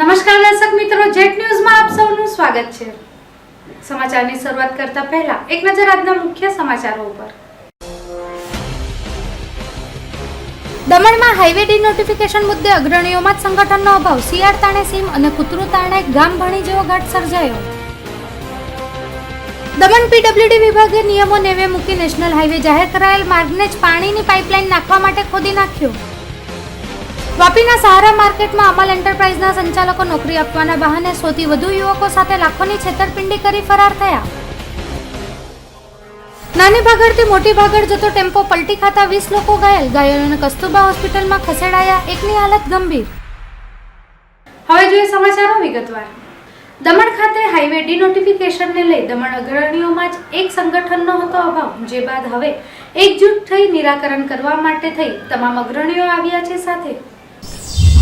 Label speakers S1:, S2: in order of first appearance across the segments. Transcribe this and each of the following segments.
S1: નમસ્કાર દર્શક મિત્રો, જેટ ન્યૂઝમાં આપ સૌનું સ્વાગત છે। સમાચારની શરૂઆત કરતા પહેલા એક નજર આજના મુખ્ય સમાચારો ઉપર। દમણમાં હાઈવે ડિનોટિફિકેશન મુદ્દે અગ્રણીઓમાં જ સંગઠનનો અભાવ। સિયાર તાણે સીમ અને કુતરું તાણે ગામ ભણી જેવો ઘાટ સર્જાયો। દમણ પીડબ્લ્યુડી વિભાગે નિયમો નેવે મૂકી નેશનલ હાઈવે જાહેર કરાયેલ માર્ગને જ પાણીની પાઇપલાઇન નાખવા માટે ખોદી નાખ્યો। વાપીના સહારા માર્કેટમાં અમલ એન્ટરપ્રાઇઝના સંચાલકો નોકરી આપવાના બહાને 100 થી વધુ યુવકો સાથે લાખોની છેતરપિંડી કરી ફરાર થયા। નાની ભાગળથી મોટી ભાગળ જતો ટેમ્પો પલટી ખાતા 20 લોકો ઘાયલ। ઘાયલોને કસ્તુરબા હોસ્પિટલમાં ખસેડાયા, એકની હાલત ગંભીર। હવે જોઈએ સમાચારો વિગતવાર। દમણ ખાતે હાઈવે ડિનોટિફિકેશનને લઈ દમણ અગ્રણીઓમાં જ એક સંગઠનનો હતો અભાવ, જે બાદ હવે એકજૂટ થઈ નિરાકરણ કરવા માટે થઈ તમામ અગ્રણીઓ આવ્યા છે। સાથે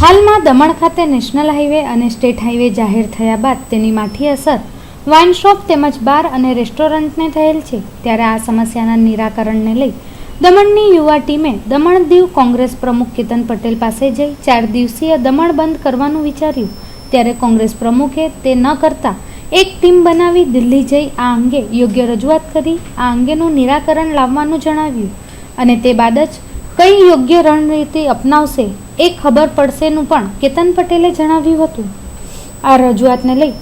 S1: હાલમાં દમણ ખાતે નેશનલ હાઈવે અને સ્ટેટ હાઈવે જાહેર થયા બાદ તેની માઠી અસર વાઇન શોપ તેમજ બાર અને રેસ્ટોરન્ટને થયેલ છે। ત્યારે આ સમસ્યાના નિરાકરણને લઈ દમણની યુવા ટીમે દમણ દીવ કોંગ્રેસ પ્રમુખ કેતન પટેલ પાસે જઈ 4 દિવસીય દમણ બંધ કરવાનું વિચાર્યું। ત્યારે કોંગ્રેસ પ્રમુખે તે ન કરતા એક ટીમ બનાવી દિલ્હી જઈ આ અંગે યોગ્ય રજૂઆત કરી આ અંગેનું નિરાકરણ લાવવાનું જણાવ્યું અને તે બાદ જ કઈ યોગ્ય રણનીતિ અપનાવશે એ ખબર પડશેનું પણ કેતન પટેલે જણાવ્યું હતું। આ રજૂઆતને લઈ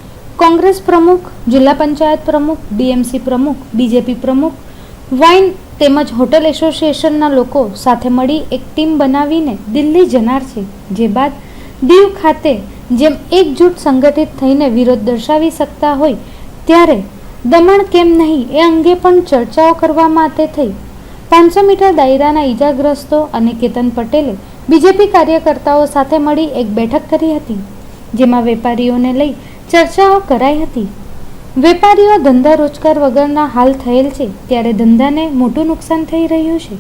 S1: કોંગ્રેસ પ્રમુખ, જિલ્લા પંચાયત પ્રમુખ, ડીએમસી પ્રમુખ, બીજેપી પ્રમુખ, વાઇન તેમજ હોટલ એસોસિએશનના લોકો સાથે મળી એક ટીમ બનાવીને દિલ્હી જનાર છે। જે બાદ દીવ ખાતે જેમ એકજૂટ સંગઠિત થઈને વિરોધ દર્શાવી શકતા હોય ત્યારે દમણ કેમ નહીં એ અંગે પણ ચર્ચાઓ કરવા માટે થઈ 500 મીટર દાયરાના ઈજાગ્રસ્તો અને કેતન પટેલે બીજેપી કાર્યકર્તાઓ સાથે મળી એક બેઠક કરી હતી, જેમાં વેપારીઓને લઈ ચર્ચાઓ કરાઈ હતી। વેપારીઓ ધંધા રોજગાર વગરના હાલ થયેલ છે, ત્યારે ધંધાને મોટું નુકસાન થઈ રહ્યું છે।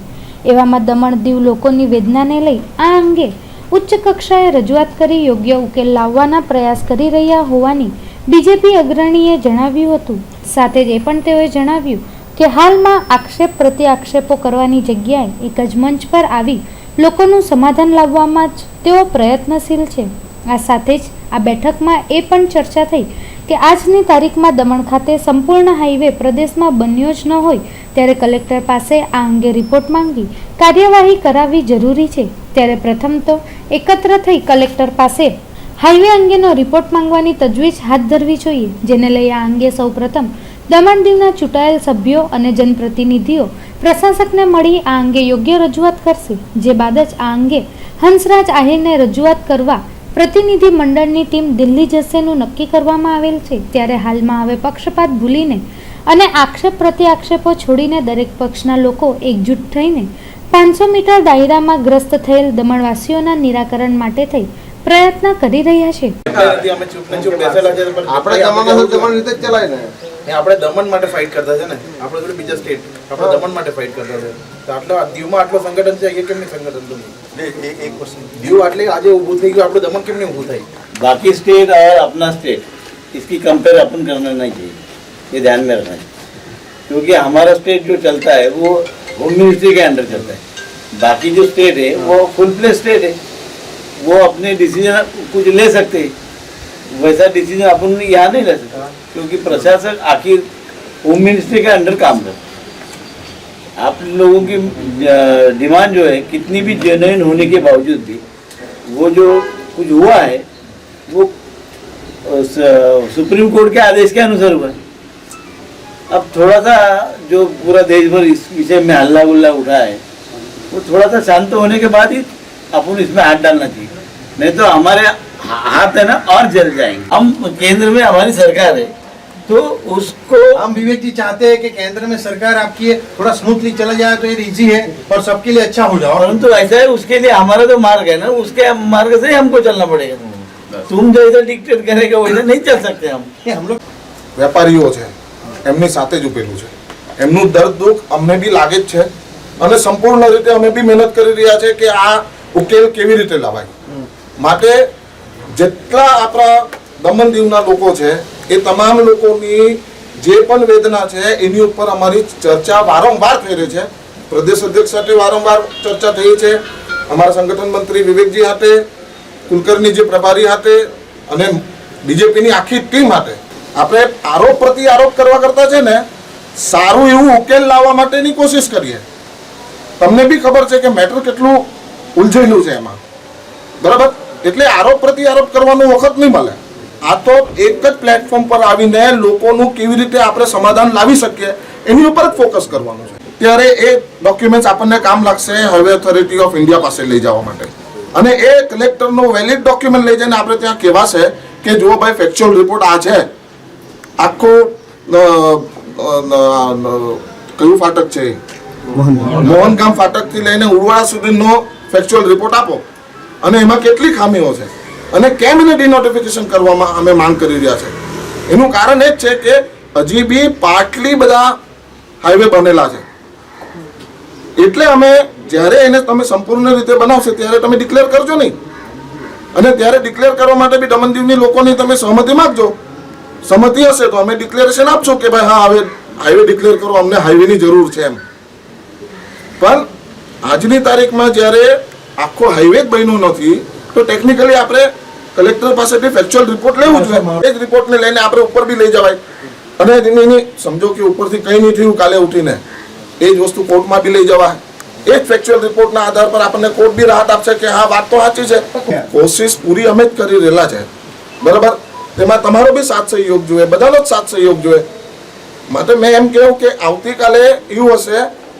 S1: એવામાં દમણ દીવ લોકોની વેદનાને લઈ આ અંગે ઉચ્ચ કક્ષાએ રજૂઆત કરી યોગ્ય ઉકેલ લાવવાના પ્રયાસ કરી રહ્યા હોવાની બીજેપી અગ્રણીએ જણાવ્યું હતું। સાથે જ એ પણ તેઓએ જણાવ્યું કે હાલમાં આક્ષેપ પ્રતિ આક્ષેપો કરવાની જગ્યાએ એક જ મંચ પર આવી લોકોનું સમાધાન લાવવામાં જ તેઓ પ્રયત્નશીલ છે। આ સાથે જ આ બેઠકમાં એ પણ ચર્ચા થઈ કે આજની તારીખમાં દમણ ખાતે સંપૂર્ણ હાઈવે પ્રદેશમાં બન્યો જ ન હોય ત્યારે કલેક્ટર પાસે આ અંગે રિપોર્ટ માંગી કાર્યવાહી કરાવવી જરૂરી છે। ત્યારે પ્રથમ તો એકત્ર થઈ કલેક્ટર પાસે હાઈવે અંગેનો રિપોર્ટ માંગવાની તજવીજ હાથ ધરવી જોઈએ, જેને લઈ આ અંગે સૌપ્રથમ દમણ દીવના ચૂંટાયેલ સભ્યો અને જનપ્રતિનિધિઓ પ્રશાસકને મળી આ અંગે યોગ્ય રજૂઆત કરશે। જે બાદ જ આ અંગે હંસરાજ આહિરને રજૂઆત કરવા પ્રતિનિધિ મંડળની ટીમ દિલ્હી જશેનું નક્કી કરવામાં આવેલ છે। ત્યારે હાલમાં હવે પક્ષપાત ભૂલીને અને આક્ષેપ પ્રતિ આક્ષેપો છોડીને દરેક પક્ષના લોકો એકજૂટ થઈને 500 મીટર દાયરામાં ગ્રસ્ત થયેલ દમણવાસીઓના નિરાકરણ માટે થઈ પ્રયત્ન કરી રહ્યા છે।
S2: આપણે દમણ માટે ફાઇટ કરતા છે ને, આપણે થોડી બીજા સ્ટેટ, આપણે દમણ માટે ફાઇટ કરતા છે। તો આટલા દીવમાં આટલો સંગઠન છે, એ કેમ નહીં સંગઠન તો એક ક્वेश्चन દીવ આટલે આજે ઊભું થઈ ગયું, આપણે દમણ કેમ નહીં ઊભું થાય?
S3: बाकी स्टेट और अपना स्टेट इसकी कंपेयर अपन करना नहीं चाहिए, ये ध्यान में रखना चाहिए, क्योंकि हमारा स्टेट जो चलता है वो होम मिनिस्ट्री के अंडर चलता है। बाकी जो स्टेट है वो फुल प्ले स्टेट है, वो अपने डिसीजन कुछ ले सकते हैं, वैसा डिसीजन अपन यहाँ नहीं ले सकते, क्योंकि प्रशासक आखिर होम मिनिस्ट्री के अंडर काम करता है। आप लोगों की डिमांड जो है कितनी भी जेन्युइन होने के बावजूद भी वो जो कुछ हुआ है वो सुप्रीम कोर्ट के आदेश के अनुसार हुआ है। अब थोड़ा सा जो पूरा देश भर इस विषय में हल्ला गुल्ला उठा है वो थोड़ा सा शांत होने के बाद ही अपन इसमें हाथ डालना चाहिए, नहीं तो हमारे हाथ है ना और जल जाएंगे। हम केंद्र में हमारी सरकार है तो उसको
S4: हम विवेक जी चाहते हैं कि केंद्र में सरकार आपकी थोड़ा स्मूथली चला जाए तो ये इजी है और सबके लिए अच्छा हो जाए।
S3: परंतु ऐसा है उसके लिए हमारा जो मार्ग है ना उसके मार्ग से ही हमको चलना पड़ेगा। तुम जैसा डिक्टेट करेगा वैसे नहीं चल सकते हम
S4: लोग
S5: વેપારીઓ છે એમની સાથે જ ઉભેલું છે, એમનું દર્દ દુઃખ અમને બી લાગે જ છે અને સંપૂર્ણ રીતે અમે બી મહેનત કરી રહ્યા છે કે આ ઉકેલ કેવી રીતે લાવાય। માટે જેટલા આપણા દમણ દીવના લોકો છે એ તમામ લોકોની જે પણ વેદના છે એની ઉપર અમારી ચર્ચા વારંવાર થઈ રહી છે। પ્રદેશ અધ્યક્ષ સાથે વારંવાર ચર્ચા થઈ છે, અમારા સંગઠન મંત્રી વિવેકજી હાથે, કુલકર્ણી જે પ્રભારી હાથે અને બીજેપીની આખી ટીમ માટે આપણે આરોપ પ્રતિ આરોપ કરવા કરતા છે ને સારું એવું ઉકેલ લાવવા માટેની કોશિશ કરીએ. તમને બી ખબર છે કે મેટર કેટલું ઉલઝેલું છે એમાં, બરાબર? એટલે આરોપ પ્રતિ આરોપ કરવાનો વખત નહીં મળે. આ તો એક જ પ્લેટફોર્મ પર આવીને લોકોનું કેવી રીતે આપણે સમાધાન લાવી શકીએ એની ઉપર જ ફોકસ કરવાનું છે. ત્યારે એ ડોક્યુમેન્ટ્સ આપણને કામ લાગશે હાઈવે ઓથોરિટી ઓફ ઇન્ડિયા પાસે લઈ જવા માટે, અને એ કલેક્ટરનો વેલિડ ડોક્યુમેન્ટ લઈ જઈને આપણે ત્યાં કહેવાશે કે જુઓ ભાઈ ફેક્ચ્યુઅલ રિપોર્ટ આ છે. આખું કયું ફાટક છે, મોહનગામ ફાટકથી લઈને ઉરવાડા સુધીનો ફેક્ચ્યુઅલ રિપોર્ટ આપો અને એમાં કેટલી ખામીઓ છે અને કેમ એને ડિનોટિફિકેશન કરવામાં અમે માંગ કરી રહ્યા છે. એનું કારણ એ જ છે કે હજી બી પાટલી બધા હાઈવે બનેલા છે. એટલે અમે જ્યારે એને તમે સંપૂર્ણ રીતે બનાવશો ત્યારે તમે ડિક્લેર કરજો નહીં, અને ત્યારે ડિક્લેર કરવા માટે બી દમણ દીવની લોકોની તમે સહમતિ માંગજો. સહમતિ હશે તો અમે ડિક્લેરેશન આપશું કે ભાઈ હા હવે હાઈવે ડિક્લેર કરો, અમને હાઈવેની જરૂર છે એમ. પણ આજની તારીખમાં જ્યારે આખો હાઈવે જ બન્યો નથી તો ટેકનિકલી આપણે કલેક્ટર પાસેથી ફેક્ચ્યુઅલ રિપોર્ટ લેવું જોઈએ. એ જ રિપોર્ટને લઈને આપણે ઉપર બી લઈ જવાય, અને એની સમજો કે ઉપરથી કંઈ નહીં થયું કાલે ઉઠીને એ જ વસ્તુ કોર્ટમાં બી લઈ જવાય. એ જ ફેક્ચ્યુઅલ રિપોર્ટના આધાર પર આપણને કોર્ટ બી રાહત આપશે કે હા વાત તો સાચી છે. કોશિશ પૂરી અમે જ કરી રહેલા છે, બરાબર? તેમાં તમારો બી સાથ સહયોગ જોઈએ, બધાનો જ સાથ સહયોગ જોઈએ. માટે મેં એમ કહ્યું કે આવતીકાલે એવું હશે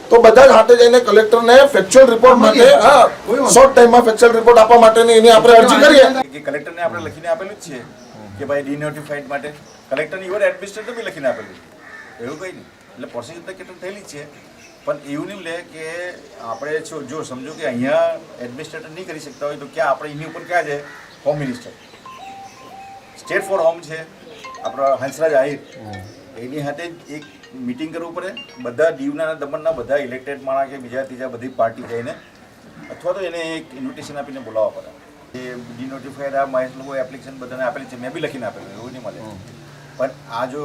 S5: તો બધા જ હાથે જઈને કલેક્ટરને ફેક્ચ્યુઅલ રિપોર્ટ માટે શોર્ટ ટાઈમમાં ફેક્ચ્યુઅલ રિપોર્ટ આપવા માટેની એની આપણે અરજી કરીએ.
S6: કે કલેક્ટરને આપણે લખીને આપેલું જ છે કે ભાઈ ડિનોટિફાઈડ માટે કલેક્ટરને ઇવન એડમિનિસ્ટ્રેટર બી લખીને આપેલું, એવું કંઈ નહીં. એટલે પ્રોસેસ તો કેટલું થયેલી જ છે, પણ એવું નહીં લે કે આપણે જો સમજો કે અહીંયા એડમિનિસ્ટ્રેટર નહીં કરી શકતા હોય તો ક્યાં આપણે એની ઉપર ક્યાં છે? Home minister, state four home છે આપણા હંસરાજ આહિર, એની સાથે એક મીટિંગ કરવું પડે. બધા દીવના દમણના બધા ઇલેક્ટેડ માણસ કે બીજા ત્રીજા બધી પાર્ટી જઈને અથવા તો એને એક ઇન્વિટેશન આપીને બોલાવવા પડે. એ ડિનોટિફાઈડ આ મહેશ લોકો એપ્લિકેશન બધાને આપેલી છે, મેં બી લખીને આપેલું, એવું નહીં મળે. પણ આ જો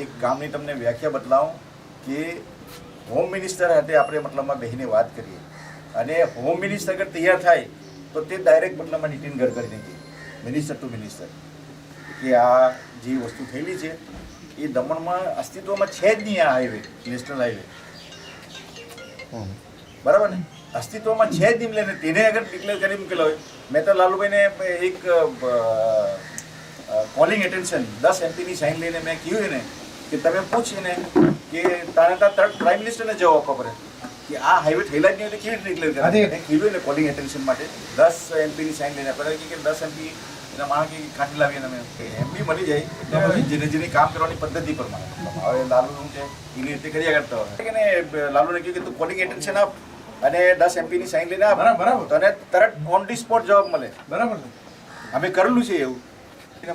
S6: એક ગામની તમને વ્યાખ્યા બદલાવું કે હોમ મિનિસ્ટર સાથે આપણે મતલબમાં બેસીને વાત કરીએ અને હોમ મિનિસ્ટર અગર તૈયાર થાય તો તે ડાયરેક્ટ મતલબમાં નીતિન ગડકરીને કહે મિનિસ્ટર ટુ મિનિસ્ટર કે આ જે વસ્તુ થયેલી છે એ દમણમાં અસ્તિત્વમાં છે જ નહીં. આ હાઈવે નેશનલ હાઈવે બરાબર ને અસ્તિત્વમાં છે જ નહીં. લઈને તેને અગર ડિક્લેર કરી મૂકેલો હોય, મેં તો લાલુભાઈને એક કોલિંગ એટેન્શન 10 MPની સાઇન લઈને મેં કહ્યું એને કે તમે પૂછીને કે તારે તરત પ્રાઇમ મિનિસ્ટરને જવાબ આપવા પડે કે આ હાઈવે થયેલા જ નહીં એટલે કેવી રીતે ડિક્લેર કરે. મેં કીધું એને કોલિંગ એટેન્શન માટે 10 MPની સાઇન લઈને આપણે કે 10 MP એના માણસ કે કાઢી લાવીએ તમે MP મળી જાય એટલે જેને કામ કરવાની પદ્ધતિ પ્રમાણે. હવે લાલુ શું છે એની રીતે કર્યા કરતા હોય કે લાલુને કહ્યું કે તું કોલિંગ એટેન્શન આપ અને 10 MPની સાઇન લઈને આપ, બરાબર, તને તરત ઓન ધી સ્પોટ જવાબ મળે. બરાબર, અમે કરેલું છે એવું.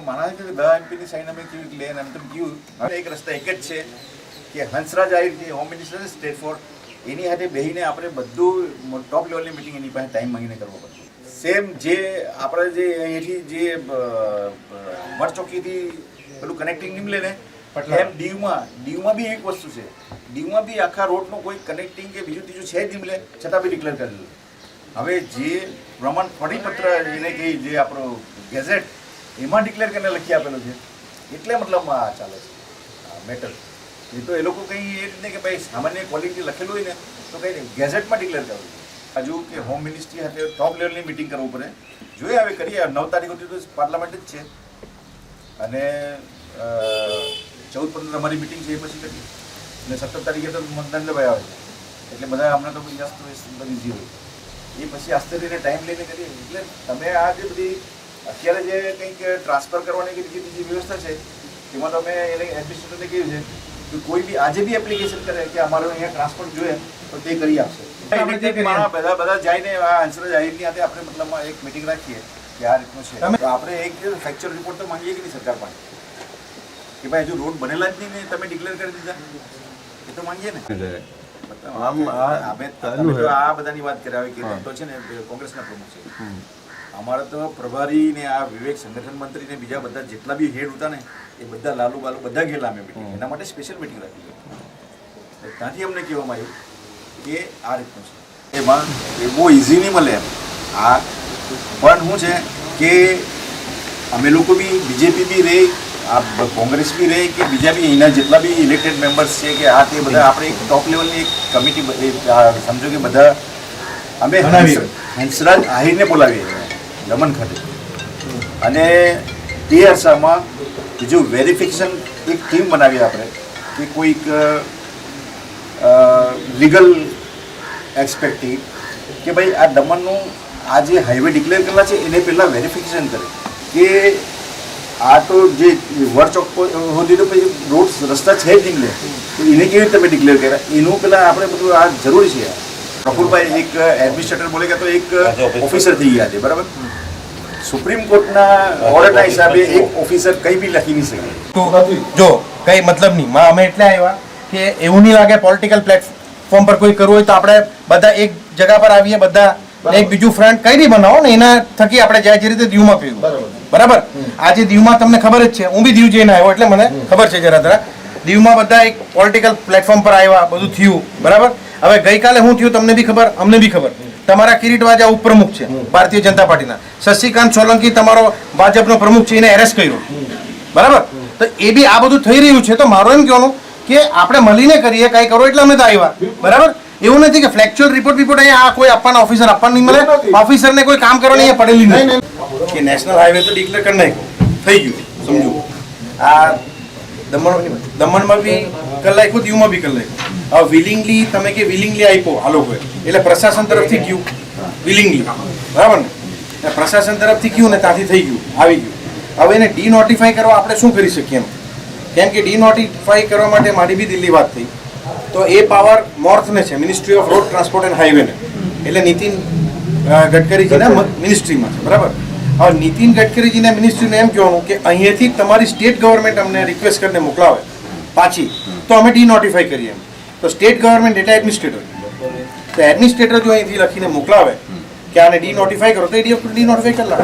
S6: માણસ કે 10 MPની સાઇન અમે કેવી રીતે લે એમ તો કહ્યું. હવે એક રસ્તા એક જ છે કે હંસરાજ આહિર જે હોમ મિનિસ્ટર છે સ્ટેટ ફોર, એની સાથે બેસીને આપણે બધું ટોપ લેવલની મિટિંગ એની પાસે ટાઈમ માંગીને કરવો પડશે. સેમ જે આપણે જે અહીંયાથી જે મરચોકીથી પેલું કનેક્ટિંગ નહીં લે ને એમ દીવમાં બી એક વસ્તુ છે. દીવમાં બી આખા રોડનું કોઈ કનેક્ટિંગ કે બીજું ત્રીજું છે જ નહીં લે છતાં બી ડિક્લેર કરેલું. હવે જે પ્રમાણ પરિપત્ર એને કહી જે આપણો ગેઝેટ એમાં ડિક્લેર કરીને લખી આપેલું છે એટલે મતલબમાં આ ચાલે છે મેટર. એ તો એ લોકો કંઈ એ જ નહીં કે ભાઈ સામાન્ય ક્વોલિટી લખેલું હોય ને તો કંઈ નહીં ગેઝેટમાં ડિક્લેર કરવું. હજુ કે હોમ મિનિસ્ટ્રી સાથે ટોપ લેવલની મિટિંગ કરવું પડે. જોઈએ હવે કરીએ. 9 તારીખ સુધી તો પાર્લામેન્ટ જ છે અને 14-15 અમારી મિટિંગ છે એ પછી કરીએ અને 17 તારીખે તો મતદાન લેવાય આવે છે એટલે બધા હમણાં તો બધી ઝીરો એ પછી આસ્તે રહીને ટાઈમ લઈને કરીએ. એટલે તમે આ જે બધી અત્યારે જે કંઈક ટ્રાન્સફર કરવાની કે બીજી વ્યવસ્થા છે એમાં તો અમે એને એડમિનિસ્ટ્રેટરને કહ્યું છે કે કોઈ બી આજે બી એપ્લિકેશન કરે કે અમારે અહીંયા ટ્રાન્સફર જોઈએ તો તે કરી આપશે. બધા જઈને આ હંસરાજ આહિરની સાથે આપણે મતલબમાં એક મિટિંગ રાખીએ કે આ રીતનું છે. તો આપણે એક ફેક્ચર રિપોર્ટ તો માંગીએ કે નહીં સરકાર પાસે કે ભાઈ હજુ રોડ બનેલા જ નહીં ને તમે ડિક્લેર કરી દીધા એ તો માંગીએ ને. આ બધાની વાત કર્યા કે તો છે ને કોંગ્રેસના પ્રમુખ છે. અમારે તો પ્રભારી ને આ વિવેક સંગઠન મંત્રી ને બીજા બધા જેટલા બી હેડ હતા ને એ બધા લાલુ બાલુ બધા ગયેલા અમે મિટિંગ. એના માટે સ્પેશિયલ મિટિંગ રાખી. ત્યાંથી અમને કહેવામાં આવ્યું કે આ રીતનું છે. એમાં એ બહુ ઇઝી નહીં મળે એમ. આ પણ શું છે કે અમે લોકો બી બીજેપી બી રહે, આ કોંગ્રેસ બી રહે કે બીજા બી અહીંના જેટલા બી ઇલેક્ટેડ મેમ્બર્સ છે કે આ તે બધા આપણે એક ટોપ લેવલની એક કમિટી સમજો કે બધા અમે હંસરાજ આહિરને બોલાવીએ દમણ ખાતે, અને તે અરસામાં બીજું વેરિફિકેશન એક ટીમ બનાવીએ આપણે કે કોઈક લીગલ એક્સપેક્ટથી કે ભાઈ આ દમણનું આ જે હાઈવે ડિક્લેર કરેલા છે એને પહેલાં વેરિફિકેશન કરે કે આ તો જે વર ચોક સુધી તો પછી રોડ રસ્તા છે જ ડિક્લેર, તો એને કેવી રીતે તમે ડિક્લેર કર્યા એનું પહેલાં આપણે બધું આ જરૂરી છે. પ્રફુલભાઈ એક એડમિનિસ્ટ્રેટર બોલે ગયા તો એક ઓફિસર થઈ ગયા છે, બરાબર. સુપ્રીમ કોર્ટના ઓર્ડરના હિસાબે એક ઓફિસર કંઈ બી લખી નહીં શકે.
S4: તો જો કઈ મતલબ નહીં, માં અમે એટલે આવ્યા કે એવું નહીં લાગે પોલિટિકલ પ્લેટફોર્મ પર કોઈ કરવું હોય તો આપણે બધા એક જગા પર આવીએ, બધા એક બીજું ફ્રન્ટ કઈ રીતે બનાવો ને એના થકી આપણે જે રીતે દીવમાં કર્યું, બરાબર. આજે દીવમાં તમને ખબર જ છે, હું બી દીવ જઈને આવ્યો એટલે મને ખબર છે જરા દીવમાં બધા એક પોલિટિકલ પ્લેટફોર્મ પર આવ્યા, બધું થયું, બરાબર. હવે ગઈકાલે શું થયું તમને બી ખબર, અમને બી ખબર. તમારા કિરીટ વાજા ઉપપ્રમુખ છે ભારતીય જનતા પાર્ટીના, શશિકાંત સોલંકી તમારો ભાજપનો પ્રમુખ છે, એને એરેસ્ટ કર્યો, બરાબર. તો એ બી આ બધું થઈ રહ્યું છે. તો મારું એમ કહેવાનું કે આપણે મળીને કરીએ, કઈ કરો એટલે અમે તો આવ્યા, બરાબર. એવું નથી કે ફ્લેક્ચ્યુઅલ રિપોર્ટ અહીંયા આ કોઈ આપવાના ઓફિસર આપવાનું નહીં મળે, ઓફિસરને કોઈ કામ કરવાની અહીંયા પડેલી નહીં કે નેશનલ હાઈવે તો ડિક્લેર કરી નાખ્યો, થઈ ગયું, સમજો. આ દમણમાં બી કરી નાખ્યું, દીવમાં બી કરી નાખ્યું. હવે વિલિંગલી તમે કે વિલિંગલી આપ્યો આ લોકોએ, એટલે પ્રશાસન તરફથી ગયું વિલિંગલી, બરાબર ને. પ્રશાસન તરફથી ગયું ને ત્યાંથી થઈ ગયું, આવી ગયું. હવે એને ડીનોટિફાઈ કરવા આપણે શું કરી શકીએ એમ, કેમ કે ડીનોટિફાઈ કરવા માટે મારી બી દિલ્હી વાત થઈ, તો એ પાવર મોર્થને છે, ministry of road transport and હાઈવેને, એટલે નીતિન ગડકરીજીના મિનિસ્ટ્રીમાં છે, બરાબર. હવે નીતિન ગડકરીજીના મિનિસ્ટ્રીને એમ કહેવાનું કે અહીંયાથી તમારી સ્ટેટ ગવર્મેન્ટ અમને રિક્વેસ્ટ કરીને મોકલાવે પાછી, તો અમે ડીનોટિફાઈ કરીએ એમ. તો સ્ટેટ ગવર્મેન્ટ એટલે એડમિનિસ્ટ્રેટર, તો એડમિનિસ્ટ્રેટર જો અહીંથી લખીને મોકલાવે કે આને ડીनोटिफाई करो तो डी-नोटिफाई कर ला.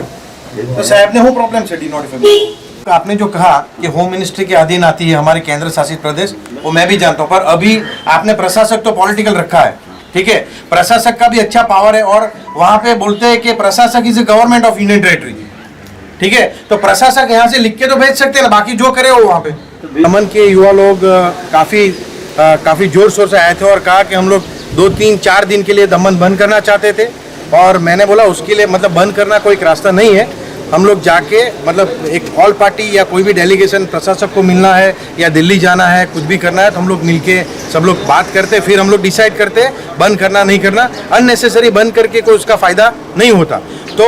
S4: तो साहब ने वो प्रॉब्लम से डी-नोटिफाई. आपने जो कहा कि होम मिनिस्ट्री के अधीन आती है हमारे केंद्र शासित प्रदेश, वो मैं भी जानता हूँ, पर अभी आपने प्रशासक तो पॉलिटिकल रखा है, ठीक है. प्रशासक का भी अच्छा पावर है और वहाँ पे बोलते हैं कि प्रशासक is a government of union territory, ठीक है. तो प्रशासक यहाँ से लिख के तो भेज सकते हैं ना, बाकी जो करे वो वहाँ पे. दमन के युवा लोग काफ़ी जोर शोर से आए थे और कहा कि हम लोग 2-3-4 दिन के लिए दमन बंद करना चाहते थे, और मैंने बोला उसके लिए मतलब बंद करना कोई रास्ता नहीं है. हम लोग जाके मतलब एक ऑल पार्टी या कोई भी डेलीगेशन प्रशासक को मिलना है या दिल्ली जाना है, कुछ भी करना है तो हम लोग मिलके सब लोग बात करते, फिर हम लोग डिसाइड करते बंद करना नहीं करना. अननेसेसरी बंद करके कोई उसका फ़ायदा नहीं होता. तो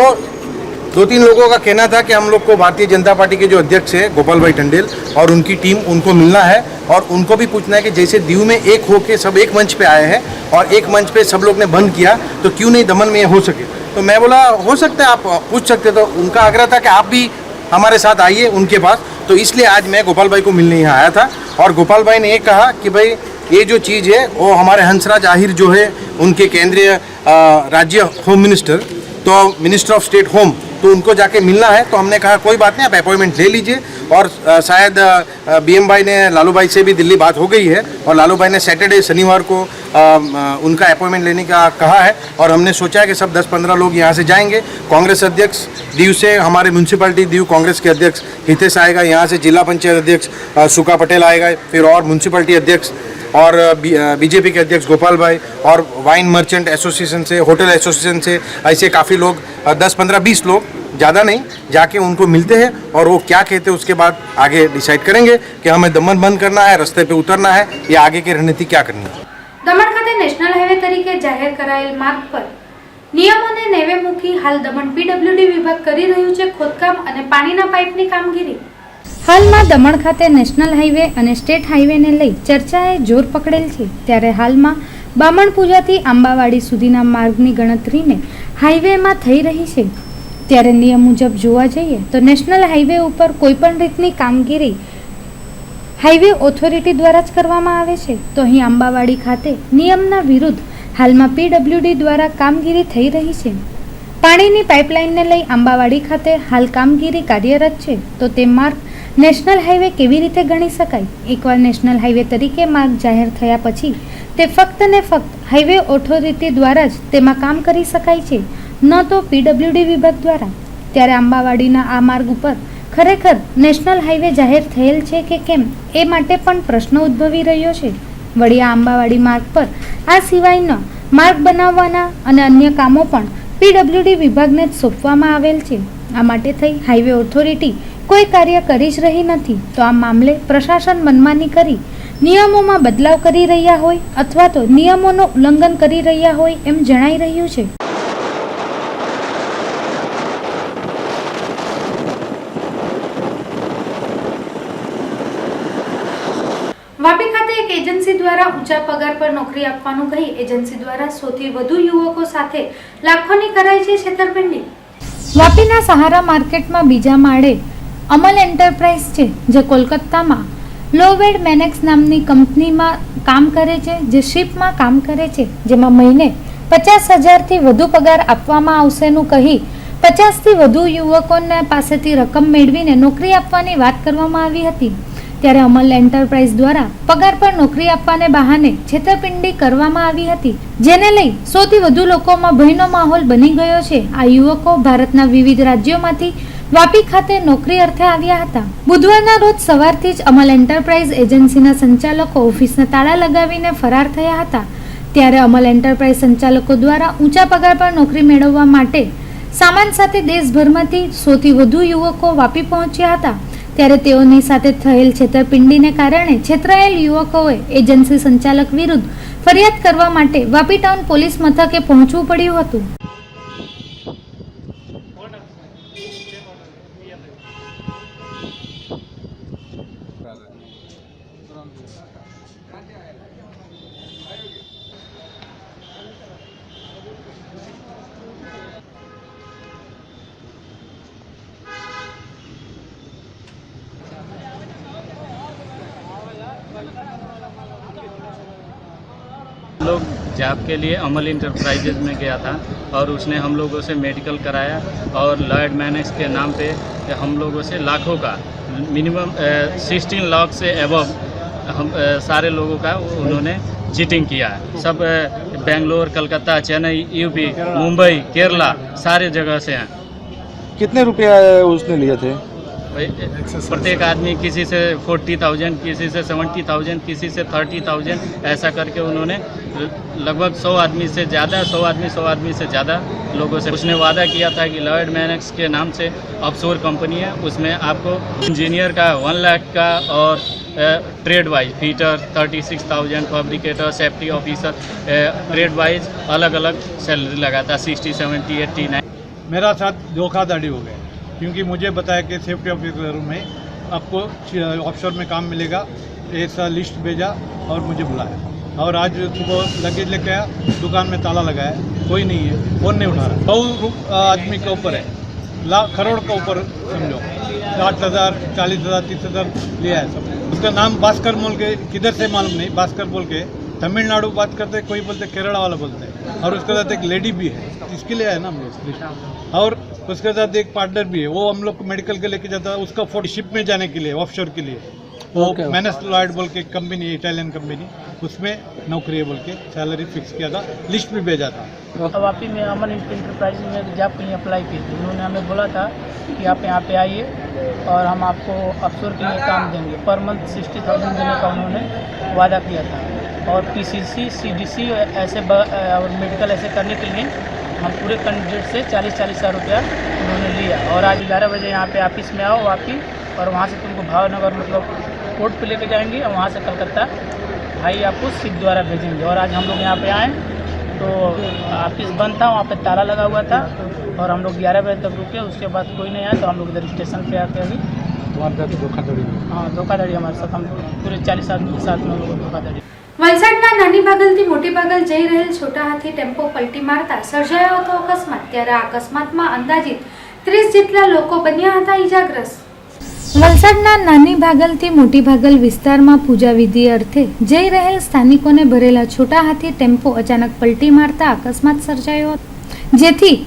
S4: 2-3 लोगों का कहना था कि हम लोग को भारतीय जनता पार्टी के जो अध्यक्ष है गोपाल भाई टंडेल और उनकी टीम, उनको मिलना है और उनको भी पूछना है कि जैसे दीव में एक होके सब एक मंच पे आए हैं और एक मंच पे सब लोग ने बंद किया, तो क्यों नहीं दमन में ये हो सके. तो मैं बोला हो सकता है, आप पूछ सकते. तो उनका आग्रह था कि आप भी हमारे साथ आइए उनके पास. तो इसलिए आज मैं गोपाल भाई को मिलने यहाँ आया था और गोपाल भाई ने ये कहा कि भाई ये जो चीज़ है वो हमारे हंसराज आहिर जो है उनके केंद्रीय राज्य होम मिनिस्टर, तो मिनिस्टर ऑफ स्टेट होम, तो उनको जाके मिलना है. तो हमने कहा कोई बात नहीं, आप अपॉइंटमेंट ले लीजिए. और शायद BM भाई ने लालू भाई से भी दिल्ली बात हो गई है और लालू भाई ने सैटरडे शनिवार को उनका अपॉइंटमेंट लेने का कहा है. और हमने सोचा है कि सब 10-15 लोग यहाँ से जाएंगे. कांग्रेस अध्यक्ष दीव से हमारे म्यूनसिपैलिटी दीव कांग्रेस के अध्यक्ष हितेश आएगा, यहाँ से जिला पंचायत अध्यक्ष सुका पटेल आएगा, फिर और म्यूनसिपैलिटी अध्यक्ष और बीजेपी के अध्यक्ष गोपाल भाई और वाइन मर्चेंट एसोसिएशन से, होटल एसोसिएशन से, ऐसे काफ़ी लोग 10-15-20 लोग, ज़्यादा नहीं, जाके उनको मिलते हैं और वो क्या कहते हैं उसके बाद आगे डिसाइड करेंगे कि हमें दमन बंद करना है, रास्ते पे उतरना है या आगे की रणनीति क्या करनी है.
S1: દમણ ખાતે નેશનલ હાઈવે તરીકે જાહેર કરાયેલ માર્ગ પર નિયમોને નેવે મૂકી હાલ દમણ PWD વિભાગ કરી રહ્યું છે ખોદકામ અને પાણીના પાઇપની કામગીરી. હાલમાં દમણ ખાતે નેશનલ હાઈવે અને સ્ટેટ હાઈવેને લઈ ચર્ચાએ જોર પકડેલ છે, ત્યારે હાલમાં બામણપુજાથી આંબાવાડી સુધીના માર્ગની ગણતરીને હાઈવેમાં થઈ રહી છે. ત્યારે નિયમ મુજબ જોવા જઈએ તો નેશનલ હાઈવે ઉપર કોઈપણ રીતની કામગીરી હાઈવે ઓથોરિટી દ્વારા જ કરવામાં આવે છે. તો અહીં આંબાવાડી ખાતે નિયમના વિરુદ્ધ હાલમાં PWD દ્વારા કામગીરી થઈ રહી છે. પાણીની પાઇપલાઇનને લઈ આંબાવાડી ખાતે હાલ કામગીરી કાર્યરત છે. તો તે માર્ગ નેશનલ હાઈવે કેવી રીતે ગણી શકાય? એકવાર નેશનલ હાઈવે તરીકે માર્ગ જાહેર થયા પછી તે ફક્ત ને ફક્ત હાઈવે ઓથોરિટી દ્વારા જ તેમાં કામ કરી શકાય છે, ન તો PWD વિભાગ દ્વારા. ત્યારે આંબાવાડીના આ માર્ગ ઉપર ખરેખર નેશનલ હાઈવે જાહેર થયેલ છે કે કેમ એ માટે પણ પ્રશ્ન ઉદ્ભવી રહ્યો છે. વળી આ આંબાવાડી માર્ગ પર આ સિવાયના માર્ગ બનાવવાના અને અન્ય કામો પણ પીડબ્લ્યુડી વિભાગને જ સોંપવામાં આવેલ છે. આ માટે થઈ હાઈવે ઓથોરિટી કોઈ કાર્ય કરી જ રહી નથી. તો આ મામલે પ્રશાસન મનમાની કરી નિયમોમાં બદલાવ કરી રહ્યા હોય અથવા તો નિયમોનું ઉલ્લંઘન કરી રહ્યા હોય એમ જણાઈ રહ્યું છે. વાપી ખાતે એક એજન્સી દ્વારા ઊંચા પગાર પર નોકરી આપવાનું કહી એજન્સી દ્વારા 100 થી વધુ યુવકો સાથે લાખોની કરાઈ છે છેતરપિંડી. વાપીના સહારા માર્કેટમાં બીજા માળે અમલ એન્ટરપ્રાઇઝ છે, જે કોલકાતામાં લોવેડ મેનેક્સ નામની કંપનીમાં કામ કરે છે, જે શિપમાં કામ કરે છે, જેમાં મહિને 50,000થી વધુ પગાર આપવામાં આવશેનું કહી 50થી વધુ યુવકોને પાસેથી રકમ મેળવીને નોકરી આપવાની વાત કરવામાં આવી હતી. ત્યારે અમલ એન્ટરપ્રાઇઝ દ્વારા પગાર પર નોકરી આપવાને બહાને છેતરપિંડી કરવામાં આવી હતી, જેને લઈ 100થી વધુ લોકોમાં ભયનો માહોલ બની ગયો છે. આ યુવકો ભારતના વિવિધ રાજ્યોમાંથી વાપી ખાતે નોકરી અર્થે આવ્યા હતા. બુધવારના રોજ સવારથી જ અમલ એન્ટરપ્રાઇઝ એજન્સીના સંચાલકો ઓફિસના તાળા લગાવીને ફરાર થયા હતા. ત્યારે અમલ એન્ટરપ્રાઇઝ સંચાલકો દ્વારા ઊંચા પગાર પર નોકરી મેળવવા માટે સામાન સાથે દેશભરમાંથી 100થી વધુ યુવકો વાપી પહોંચ્યા હતા. ત્યારે તેઓની સાથે થયેલ છેતરપિંડીને કારણે છેતરાયેલ યુવકોએ એજન્સી સંચાલક વિરુદ્ધ ફરિયાદ કરવા માટે વાપી ટાઉન પોલીસ મથકે પહોંચવું પડ્યું હતું.
S7: लोग जॉब के लिए अमल इंटरप्राइजेज में गया था और उसने हम लोगों से मेडिकल कराया और लॉयड मैनेक्स के नाम पे हम लोगों से लाखों का मिनिमम 16 लाख से एबव हम सारे लोगों का उन्होंने चीटिंग किया है. सब बेंगलोर, कलकत्ता, चेन्नई, यूपी, मुंबई, केरला सारे जगह से हैं.
S8: कितने रुपया उसने लिए थे?
S7: प्रत्येक आदमी किसी से 40,000, किसी से 70,000, किसी से 30,000 ऐसा करके उन्होंने लगभग 100 आदमी से ज़्यादा 100 आदमी से ज़्यादा लोगों से उसने वादा किया था कि लॉयड मैनेक्स के नाम से ऑफशोर कंपनी है, उसमें आपको इंजीनियर का 1 लाख का और trade wise fitter 36,000, fabricator, safety officer trade wise अलग अलग सैलरी लगाता 60, 70, 89.
S8: मेरा साथ धोखाधड़ी हो गया क्योंकि मुझे बताया कि सेफ्टी ऑफिसर में आपको ऑफशोर में काम मिलेगा, ऐसा लिस्ट भेजा और मुझे बुलाया. और आज सुबह लगेज लेके आया, दुकान में ताला लगाया, कोई नहीं है, फ़ोन नहीं उठा रहा. 100 आदमी के ऊपर है, लाख करोड़ के ऊपर समझो, 60,000, 40,000, 30,000 लिया है सब. उसका नाम भास्कर बोल के, किधर से मालूम नहीं, भास्कर बोल के तमिलनाडु बात करते, कोई बोलते केरला वाला बोलते हैं. और उसके साथ एक लेडी भी है, इसके लिए है ना हम लोग. और उसके साथ एक पार्टनर भी है, वो हम लोग को मेडिकल के लेके जाता है, उसका 40 शिप में जाने के लिए, ऑफशोर के लिए. वो मैनेक्स लॉयड बोल के कंपनी, इटालियन कंपनी, उसमें नौकरी है बोल के सैलरी फिक्स किया था, लिस्ट भी भेजा था.
S9: वापी में अमन इंटरप्राइज में जॉब के लिए अप्लाई की थी. उन्होंने हमें बोला था कि आप यहाँ पे आइए और हम आपको ऑफशोर के लिए काम देंगे. पर मंथ 60,000 देने का उन्होंने वादा किया था. और PCC, CDC ऐसे और मेडिकल ऐसे करने के लिए हम पूरे कैंडिडेट से 40,000 रुपया उन्होंने लिया. और आज 11 बजे यहाँ पे ऑफिस में आओ वापी, और वहाँ से तुमको भावनगर मतलब कोर्ट पे लेके जाएंगे और वहाँ से कलकत्ता भाई आपको शिप द्वारा भेजेंगे. और आज हम लोग यहाँ पे आए तो ऑफिस बंद था, वहाँ पे ताला लगा हुआ था और हम लोग 11 बजे तक रुके. उसके बाद कोई नहीं आया तो हम लोग इधर स्टेशन पे आके अभी धोखाधड़ी. हाँ, धोखाधड़ी हमारे साथ, हम पूरे 40 आदमी के साथ में हम लोग धोखाधड़ी.
S1: વલસાડના નાની ભાગલથી મોટી ભાગલ જઈ રહેલ છોટા હાથી ટેમ્પો પલટી મારતા સર્જાયો હતો અકસ્માત. ત્યારે આ અકસ્માતમાં અંદાજિત 30 જેટલા લોકો બન્યા હતા ઈજાગ્રસ્ત. વલસાડના નાની ભાગલથી મોટી ભાગલ વિસ્તારમાં પૂજા વિધિ અર્થે જઈ રહેલ સ્થાનિકોને ભરેલા છોટા હાથી ટેમ્પો અચાનક પલટી મારતા અકસ્માત સર્જાયો હતો, જેથી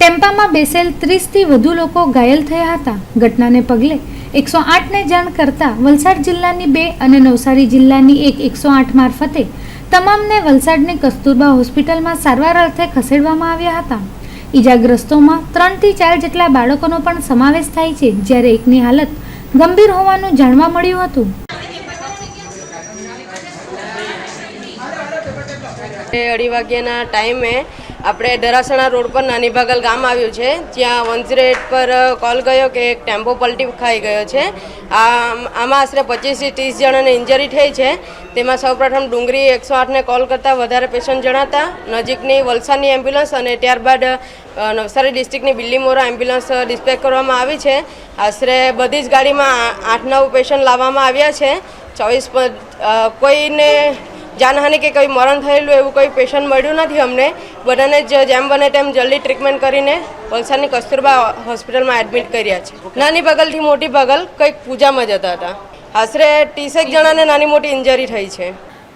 S1: ટેમ્પામાં બેસેલ 30થી વધુ લોકો ઘાયલ થયા હતા. ઘટનાને પગલે 108ને જાણ કરતા વલસાડ જિલ્લાની 2 અને નવસારી જિલ્લાની 108 મારફતે તમામને વલસાડની કસ્તુરબા હોસ્પિટલમાં સારવાર અર્થે ખસેડવામાં આવ્યા હતા. ઈજાગ્રસ્તોમાં 3 થી 4 જેટલા બાળકોનો પણ સમાવેશ થાય છે, જ્યારે એકની હાલત ગંભીર હોવાનું જાણવા મળ્યું હતું.
S10: અઢી વાગ્યાના ટાઈમે આપણે દરાસણા રોડ પર નાની ભાગલ ગામ આવ્યું છે, જ્યાં 108 પર કોલ ગયો કે એક ટેમ્પો પલટી ખાઈ ગયો છે. આમાં આશરે 25 થી 30 જણાને ઇન્જરી થઈ છે. તેમાં સૌપ્રથમ ડુંગરી 108ને કોલ કરતાં વધારે પેશન્ટ જણાતા નજીકની વલસાડની એમ્બ્યુલન્સ અને ત્યારબાદ નવસારી ડિસ્ટ્રિક્ટની બિલ્લીમોરા એમ્બ્યુલન્સ ડિસ્પેચ કરવામાં આવી છે. આશરે બધી જ ગાડીમાં 8-9 પેશન્ટ લાવવામાં આવ્યા છે. 24 કોઈને જાનહાનિ કે કોઈ મરણ થયેલું એવું કોઈ પેશન્ટ મળ્યું નથી. અમને બધાને જ જેમ બને તેમ જલ્દી ટ્રીટમેન્ટ કરીને વલસાડની કસ્તુરબા હોસ્પિટલમાં એડમિટ કર્યા છે. નાની બગલથી મોટી બગલ કંઈક પૂજામાં જતા હતા. આશરે 30 જણાને નાની મોટી ઇન્જરી થઈ છે.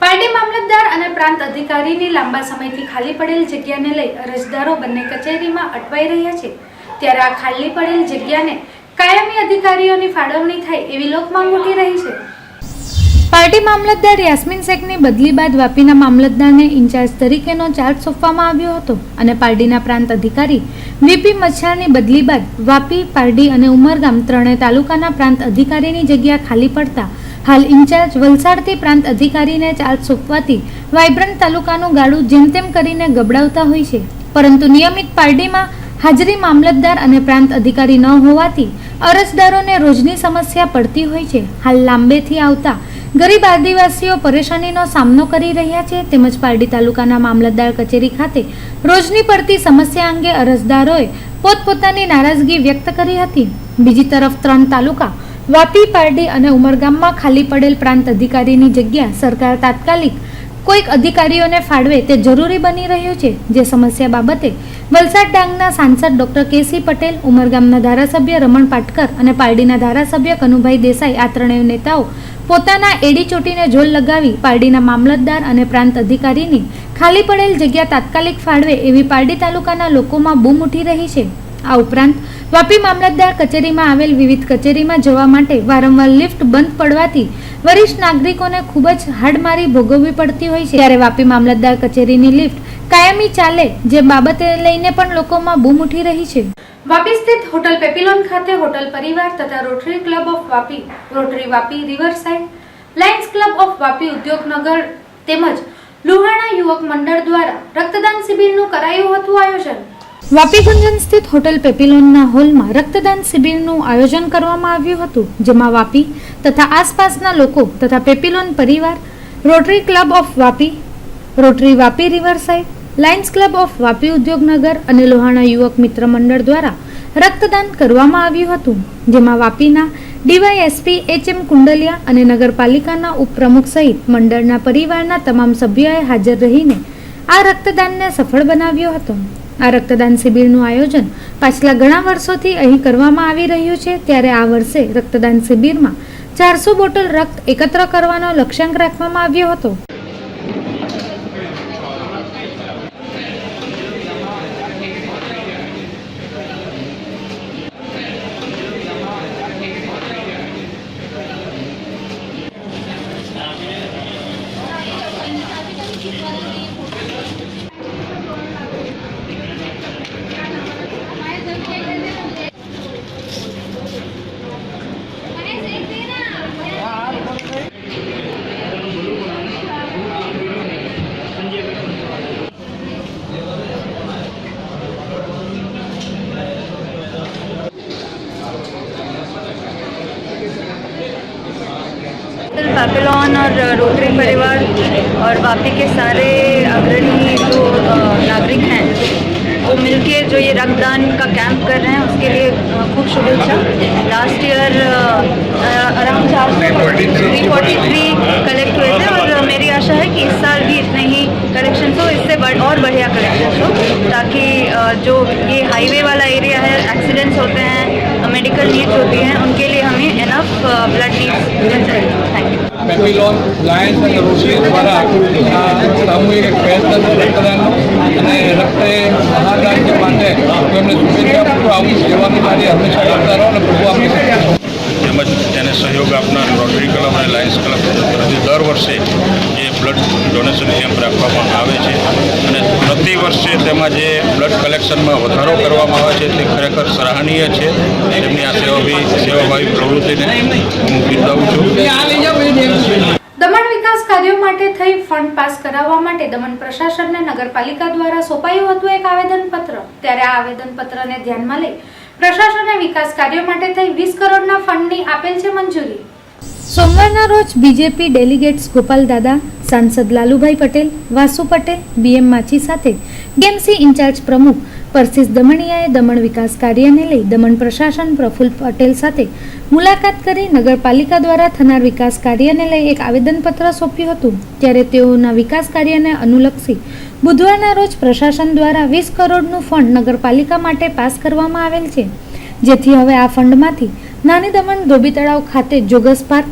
S1: પારડી મામલતદાર અને પ્રાંત અધિકારીની લાંબા સમયથી ખાલી પડેલ જગ્યાને લઈ અરજદારો બંને કચેરીમાં અટવાઈ રહ્યા છે. ત્યારે આ ખાલી પડેલ જગ્યાને કાયમી અધિકારીઓની ફાળવણી થાય એવી લોકમાંગ ઉઠી રહી છે. પાર્ટી મામલતદાર યાસ્મીન શેખની બદલી બાદ વાપીના મામલતદારને ઇન્ચાર્જ તરીકેનો ચાર્જ સોંપવામાં આવ્યો હતો અને પારડીના પ્રાંત અધિકારી વીપી મચ્છારની બદલી બાદ વાપી, પારડી અને ઉમરગામ ત્રણેય તાલુકાના પ્રાંત અધિકારીની જગ્યા ખાલી પડતા હાલ ઇન્ચાર્જ વલસાડથી પ્રાંત અધિકારીને ચાર્જ સોંપવાથી વાઇબ્રન્ટ તાલુકાનું ગાડું જેમ તેમ કરીને ગબડાવતા હોય છે. પરંતુ નિયમિત પારડીમાં હાજરી મામલતદાર અને પ્રાંત અધિકારી ન હોવાથી અરજદારોને રોજની સમસ્યા પડતી હોય છે. હાલ લાંબેથી આવતા ગરીબ આદિવાસીઓ પરેશાનીનો સામનો કરી રહ્યા છે. તેમજ પારડી તાલુકાના મામલતદાર કચેરી ખાતે રોજની પડતી સમસ્યા અંગે અરજદારોએ પોતપોતાની નારાજગી વ્યક્ત કરી હતી. બીજી તરફ 3 તાલુકા વાપી, પારડી અને ઉમરગામમાં ખાલી પડેલ પ્રાંત અધિકારીની જગ્યા સરકાર તાત્કાલિક કોઈક અધિકારીઓને ફાળવે તે જરૂરી બની રહ્યું છે. જે સમસ્યા બાબતે વલસાડ ડાંગના સાંસદ ડોક્ટર કેસી પટેલ, ઉમરગામના ધારાસભ્ય રમણ પાટકર અને પારડીના ધારાસભ્ય કનુભાઈ દેસાઈ આ ત્રણેય નેતાઓ પોતાના એડી ચોટીને જોલ લગાવી પારડીના મામલતદાર અને પ્રાંત અધિકારીની ખાલી પડેલ જગ્યા તાત્કાલિક ફાળવે એવી પારડી તાલુકાના લોકોમાં બૂમ ઉઠી રહી છે. આ ઉપરાંત વાપી મામલતદાર કચેરીમાં આવેલ વિવિધ કચેરીમાં જવા માટે વારંવાર લિફ્ટ બંધ પડવાથી વરિષ્ઠ નાગરિકોને ખૂબ જ હાડમારી ભોગવવી પડતી હોય છે. ત્યારે વાપી મામલતદાર કચેરીની લિફ્ટ કાયમી ચાલે જે બાબતે લઈને પણ લોકોમાં બૂમ ઉઠી રહી છે. વાપી સ્થિત હોટલ પેપિલોન ખાતે હોટલ પરિવાર તથા rotary club of Vapi, rotary Vapi રિવરસાઇડ, Lions club of Vapi Udyognagar તેમજ લુહાણા યુવક મંડળ દ્વારા રક્તદાન શિબિરનું કરાયું હતું આયોજન. વાપી ગુંજન સ્થિત હોટલ પેપિલોનના હોલમાં રક્તદાન શિબિરનું આયોજન કરવામાં આવ્યું હતું, જેમાં વાપી તથા આસપાસના લોકો તથા પેપિલોન પરિવાર, rotary club of Vapi, rotary Vapi રિવરસાઇડ, Lions club of Vapi Udyognagar અને લોહાણા યુવક મિત્ર મંડળ દ્વારા રક્તદાન કરવામાં આવ્યું હતું, જેમાં વાપીના ડીવાયએસપી એચ.એમ. કુંડલિયા અને નગરપાલિકાના ઉપપ્રમુખ સહિત મંડળના પરિવારના તમામ સભ્યોએ હાજર રહીને આ રક્તદાનને સફળ બનાવ્યો હતો. આ રક્તદાન શિબિરનું આયોજન પાછલા ઘણા વર્ષોથી અહીં કરવામાં આવી રહ્યું છે. ત્યારે આ વર્ષે રક્તદાન શિબિરમાં 400 બોટલ રક્ત એકત્ર કરવાનો લક્ષ્યાંક રાખવામાં આવ્યો હતો.
S11: पैपिलॉन और रोटरी परिवार और वापी के सारे अग्रणी जो नागरिक हैं वो मिलके जो ये रक्तदान का कैंप कर रहे हैं उसके लिए खूब शुभेच्छा. लास्ट ईयर अराउंड 343 कलेक्ट हुए थे और मेरी आशा है कि इस साल भी इतने ही कलेक्शन हो, इससे और बढ़िया कलेक्शन हो, ताकि जो ये हाईवे वाला एरिया है, एक्सीडेंट्स होते हैं, मेडिकल नीड्स होती हैं, उनके लिए हमें इनफ ब्लड नीड्स मिल जाए. Thank you.
S12: પેપિલોન, લાયન્સ અને રોટરી દ્વારા આ સામૂહિક પ્રયત્ન રક્તદાનનો અને રક્ત એ મહાદાન જે માટે હું એમને શુભેચ્છા આપું છું. આવું સેવાની મારી હંમેશા કરતા રહો અને પ્રભુ આપણી સાથે
S13: તેમજ તેને
S12: સહયોગ આપનાર રોટરી ક્લબ અને લાયન્સ ક્લબ તરફથી દર વર્ષે એ બ્લડ ડોનેશન કેમ્પ રાખવામાં આવે છે અને પ્રતિ વર્ષે તેમાં જે બ્લડ કલેક્શનમાં વધારો કરવામાં આવે છે તે ખરેખર સરાહનીય છે. તેમની આ સેવાભાવી પ્રવૃત્તિને હું બિરદાવું છું.
S1: દમણ વિકાસ કાર્યો માટે થઈ ફંડ પાસ કરાવવા માટે દમણ પ્રશાસનને નગરપાલિકા દ્વારા સોંપાયું હતું એક આવેદનપત્ર. ત્યારે આ આવેદનપત્રને ધ્યાનમાં લઈ પ્રશાસને વિકાસ કાર્યો માટે થઈ 20 કરોડના ફંડની આપેલ છે મંજૂરી. સોમવારના રોજ બીજેપી ડેલિગેટ્સ ગોપાલ દાદા, સાંસદ લાલુભાઈ પટેલ, વાસુ પટેલ, બીએમ માછી સાથે ડીએમસી ઇન્ચાર્જ પ્રમુખ પરસિસ દમણિયાએ દમણ વિકાસ કાર્યને લઈ દમણ પ્રશાસન પ્રફુલ્લ પટેલ સાથે મુલાકાત કરી નગરપાલિકા દ્વારા થનાર વિકાસ કાર્યને લઈ એક આવેદનપત્ર સોંપ્યું હતું. ત્યારે તેઓના વિકાસ કાર્યને અનુલક્ષી બુધવારના રોજ પ્રશાસન દ્વારા 20 કરોડનું ફંડ નગરપાલિકા માટે પાસ કરવામાં આવેલ છે, જેથી હવે આ ફંડમાંથી નાની દમણ ધોબી તળાવ ખાતે જોગસ પાર્ક,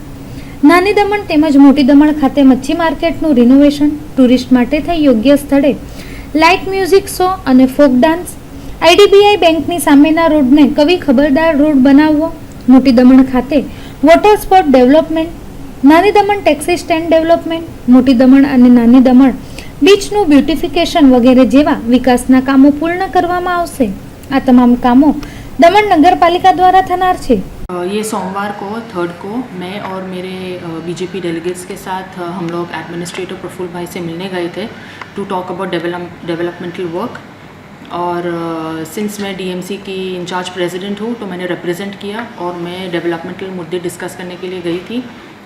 S1: નાની દમણ તેમજ મોટી દમણ ખાતે મચ્છી માર્કેટનું રિનોવેશન, ટુરિસ્ટ માટે થઈ યોગ્ય સ્થળે લાઇટ મ્યુઝિક શો અને ફોક ડાન્સ, આઈડીબીઆઈ બેંકની સામેના રોડને કવિ ખબરદાર રોડ બનાવવો, મોટી દમણ ખાતે વોટર સ્પોર્ટ ડેવલપમેન્ટ, નાની દમણ ટેક્સી સ્ટેન્ડ ડેવલપમેન્ટ, મોટી દમણ અને નાની દમણ બીચનું બ્યુટિફિકેશન વગેરે જેવા વિકાસના કામો પૂર્ણ કરવામાં આવશે. આ તમામ કામો दमन नगर पालिका द्वारा थनार छे।
S13: ये सोमवार को 3rd को मैं और मेरे बीजेपी डेलीगेट्स के साथ हम लोग एडमिनिस्ट्रेटर प्रफुल्ल भाई से मिलने गए थे to talk about developmental work. और सिंस मैं डीएमसी की इंचार्ज प्रेसिडेंट हूँ तो मैंने रिप्रेजेंट किया और मैं डेवलपमेंटल मुद्दे डिस्कस करने के लिए गई थी।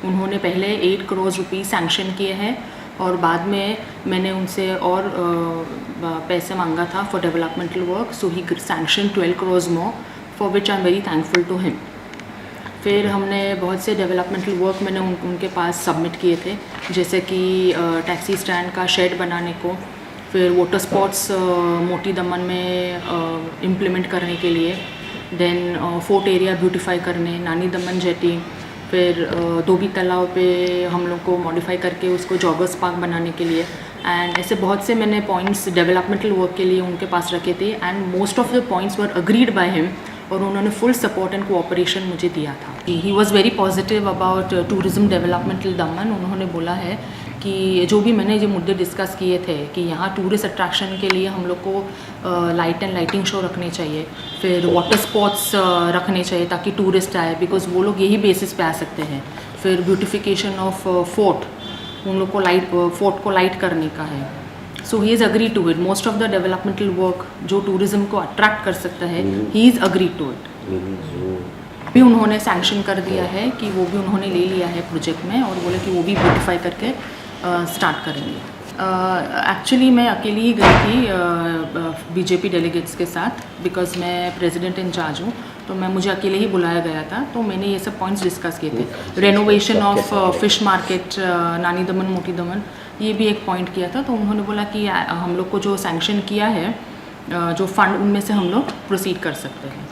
S13: उन्होंने पहले 8 करोड़ रुपीस सैंक्शन किए हैं और बाद में मैंने उनसे और पैसे मांगा था फॉर डेवलपमेंटल वर्क, सो ही sanction 12 crore more, for which I am very thankful to him. फिर हमने बहुत से डेवलपमेंटल वर्क मैंने उनके पास सबमिट किए थे, जैसे कि टैक्सी स्टैंड का शेड बनाने को, फिर वाटर स्पॉट्स मोटी दमन में इम्प्लीमेंट करने के लिए, देन फोर्ट एरिया ब्यूटीफाई करने, नानी दमन जेटी, फिर धोबी तालाब पे हम लोग को मॉडिफाई करके उसको जॉगर्स पार्क बनाने के लिए, एंड ऐसे बहुत से मैंने पॉइंट्स डेवलपमेंटल वर्क के लिए उनके पास रखे थे and most of the points were agreed by him और उन्होंने फुल सपोर्ट एंड कोऑपरेशन मुझे दिया था। He was very positive about tourism developmental दमन। उन्होंने बोला है कि जो भी मैंने ये मुद्दे डिस्कस किए थे कि यहाँ टूरिस्ट अट्रैक्शन के लिए हम लोग को लाइट एंड लाइटिंग शो रखने चाहिए, फिर वाटर स्पॉट्स रखने चाहिए ताकि टूरिस्ट आए, बिकॉज वो लोग यही बेसिस पे आ सकते हैं। फिर ब्यूटिफिकेशन ऑफ फोर्ट, उन लोग को फोर्ट को लाइट करने का है। So he is agree to it. Most of the developmental work जो टूरिज़्म को अट्रैक्ट कर सकता है, he is agree to it. भी उन्होंने सैंक्शन कर दिया है कि वो भी उन्होंने ले लिया है प्रोजेक्ट में और बोले कि वो भी ब्यूटिफाई करके स्टार्ट करेंगे। एक्चुअली मैं अकेली ही गई थी बीजेपी डेलीगेट्स के साथ, बिकॉज मैं प्रेसिडेंट इंचार्ज हूँ, तो मुझे अकेले ही बुलाया गया था। तो मैंने ये सब पॉइंट्स डिस्कस किए थे। रेनोवेशन ऑफ फिश मार्केट, नानी दमन मोटी दमन, ये भी एक पॉइंट किया था। तो उन्होंने बोला कि हम लोग को जो सैंक्शन किया है जो फंड, उनमें से हम लोग प्रोसीड कर सकते हैं।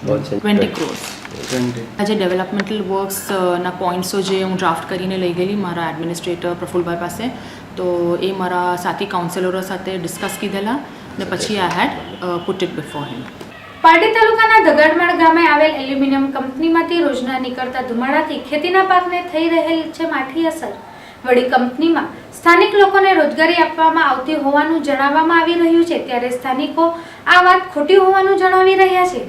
S13: 20 करोड़ આજે ડેવલપમેન્ટલ વર્ક્સના પોઈન્ટ્સો જે હું ડ્રાફ્ટ કરીને લઈ ગયેલી મારા એડમિનિસ્ટ્રેટર પ્રફુલ્લભાઈ પાસે, તો એ મારા સાથી કાઉન્સિલરો સાથે ડિસ્કસ કીધેલા ને પછી આઈ હેડ પુટ ઇટ બિફોર હિમ।
S1: પારડી તાલુકાના ધગાડમાળ ગામે આવેલ એલ્યુમિનિયમ કંપનીમાંથી રોજના નીકળતા ધુમાડાથી ખેતીના પાકને થઈ રહેલ છે માઠી અસર। વળી કંપનીમાં સ્થાનિક લોકોને રોજગારી આપવામાં આવતી હોવાનું જણાવવામાં આવી રહ્યું છે, ત્યારે સ્થાનિકો આ વાત ખોટી હોવાનું જણાવી રહ્યા છે।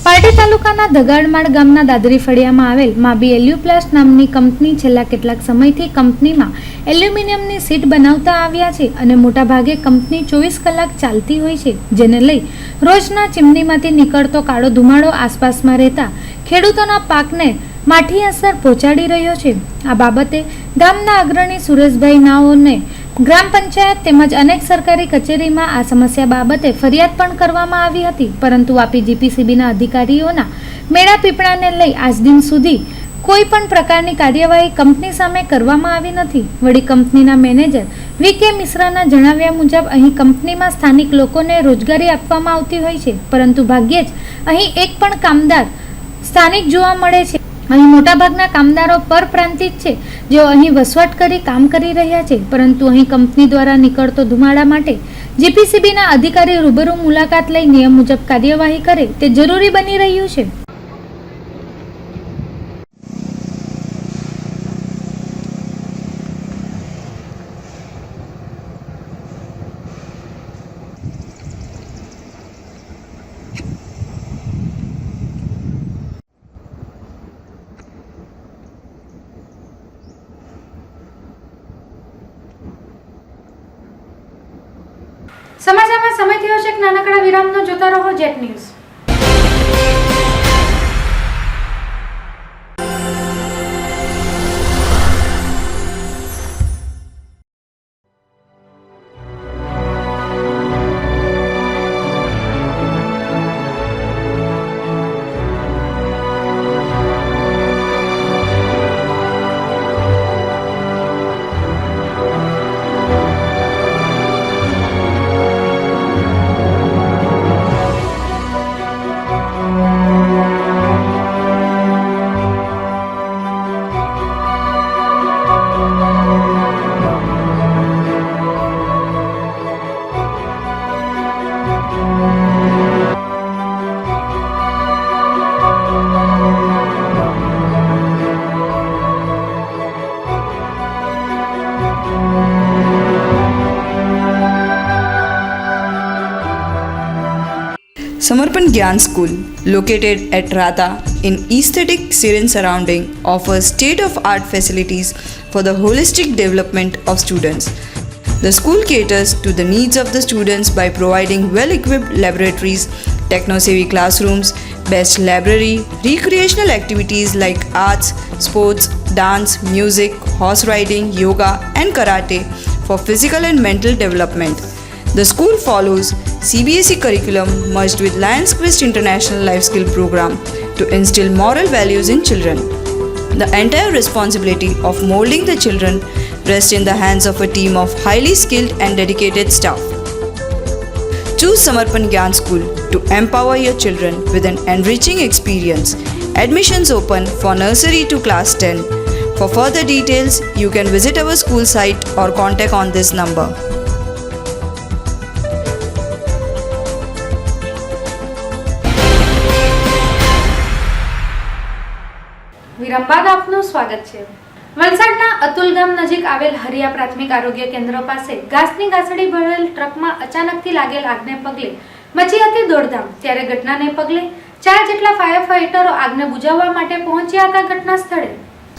S1: પારડી તાલુકાના ધગાડમાળ ગામના દાદરી ફળિયામાં આવેલ માબી એલ્યુપ્લાસ્ટ નામની કંપની છેલ્લા કેટલાક સમયથી કંપનીમાં એલ્યુમિનિયમની સીટ બનાવતા આવ્યા છે અને મોટાભાગે કંપની 24 કલાક ચાલતી હોય છે, જેને લઈ રોજના ચીમનીમાંથી નીકળતો કાળો ધુમાડો આસપાસમાં રહેતા ખેડૂતોના પાકને માઠી અસર પહોંચાડી રહ્યો છે। આ બાબતે ગામના અગ્રણી સુરેશભાઈ નાઓને ગ્રામ પંચાયત તેમજ અનેક સરકારી કચેરીમાં આ સમસ્યા બાબતે ફરિયાદ પણ કરવામાં આવી હતી, પરંતુ વાપી જીપીસીબીના અધિકારીઓના મેળા પીપળાને લઈ આજ દિન સુધી કોઈ પણ પ્રકારની કાર્યવાહી કંપની સામે કરવામાં આવી નથી। વળી કંપનીના મેનેજર વીકે મિશ્રાના જણાવ્યા મુજબ અહીં કંપનીમાં સ્થાનિક લોકોને રોજગારી આપવામાં આવતી હોય છે, પરંતુ ભાગ્યે જ અહીં એક પણ કામદાર સ્થાનિક જોવા મળે છે। અહીં મોટાભાગના કામદારો પરપ્રાંતિજ છે, જેઓ અહીં વસવાટ કરી કામ કરી રહ્યા છે, પરંતુ અહીં કંપની દ્વારા નીકળતો ધુમાડા માટે જીપીસીબીના અધિકારી રૂબરૂ મુલાકાત લઈ નિયમ મુજબ કાર્યવાહી કરે તે જરૂરી બની રહ્યું છે।
S13: एक्चुअली मैं अकेली ही गई थी बीजेपी डेलीगेट्स के साथ, बिकॉज मैं प्रेसिडेंट इंचार्ज हूँ, तो मुझे अकेले ही बुलाया गया था। तो मैंने ये सब पॉइंट्स डिस्कस किए थे। रेनोवेशन ऑफ फिश मार्केट, नानी दमन मोटी दमन, ये भी एक पॉइंट किया था। तो मैं
S1: સમાચારમાં સમય થયો છે એક નાનકડા વિરામનો. જોતા રહો jet news.
S14: Samarpan Gyan School, located at Ratha in aesthetic serene surrounding, offers state-of-art facilities for the holistic development of students. The school caters to the needs of the students by providing well-equipped laboratories, techno-savvy classrooms, best library, recreational activities like arts, sports, dance, music, horse riding, yoga and karate for physical and mental development. The school follows CBSE curriculum merged with Lions Quest International Life Skill Program to instill moral values in children. The entire responsibility of molding the children rests in the hands of a team of highly skilled and dedicated staff. Choose Samarpan Gyan School to empower your children with an enriching experience. Admissions open for nursery to class 10. For further details, you can visit our school site or contact on this number.
S1: વિરામ બાદ આપનું સ્વાગત છે. વલસાડના અતુલ ગામ નજીક આવેલ હરિયા પ્રાથમિક આરોગ્ય કેન્દ્ર પાસે ઘાસની ગાસડી ભરેલ ટ્રકમાં અચાનકથી लागेल આગને પગલે મચી હતી દોડધામ. ત્યારે ઘટનાને પગલે 4 જેટલા ફાયર ફાઈટરો આગને બુઝાવવા માટે પહોંચ્યા હતા ઘટના સ્થળે.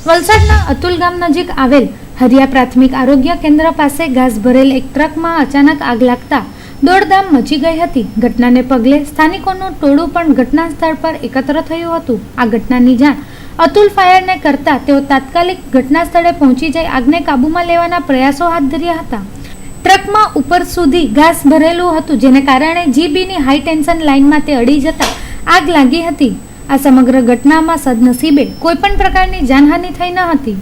S1: વલસાડના અતુલ ગામ નજીક આવેલ હરિયા પ્રાથમિક આરોગ્ય કેન્દ્ર પાસે ઘાસ ભરેલ એક ટ્રકમાં અચાનક આગ લાગતા દોડધામ મચી ગઈ હતી. ઘટનાને પગલે સ્થાનિકોનું ટોળું પણ ઘટના સ્થળ પર એકત્ર થયું હતું. આ ઘટનાની જાણ અતુલ ફાયરને કરતા તેઓ તાત્કાલિક ઘટના સ્થળે પહોંચી જઈ આગને કાબૂમાં લેવાના પ્રયાસો હાથ ધર્યા હતા. ટ્રકમાં ઉપર સુધી ઘાસ ભરેલું હતું, જેને કારણે જીબીની હાઈ ટેન્શન લાઇનમાં તે અડી જતા આગ લાગી હતી. આ સમગ્ર ઘટનામાં સદનસીબે કોઈપણ પ્રકારની જાનહાનિ થઈ ન હતી.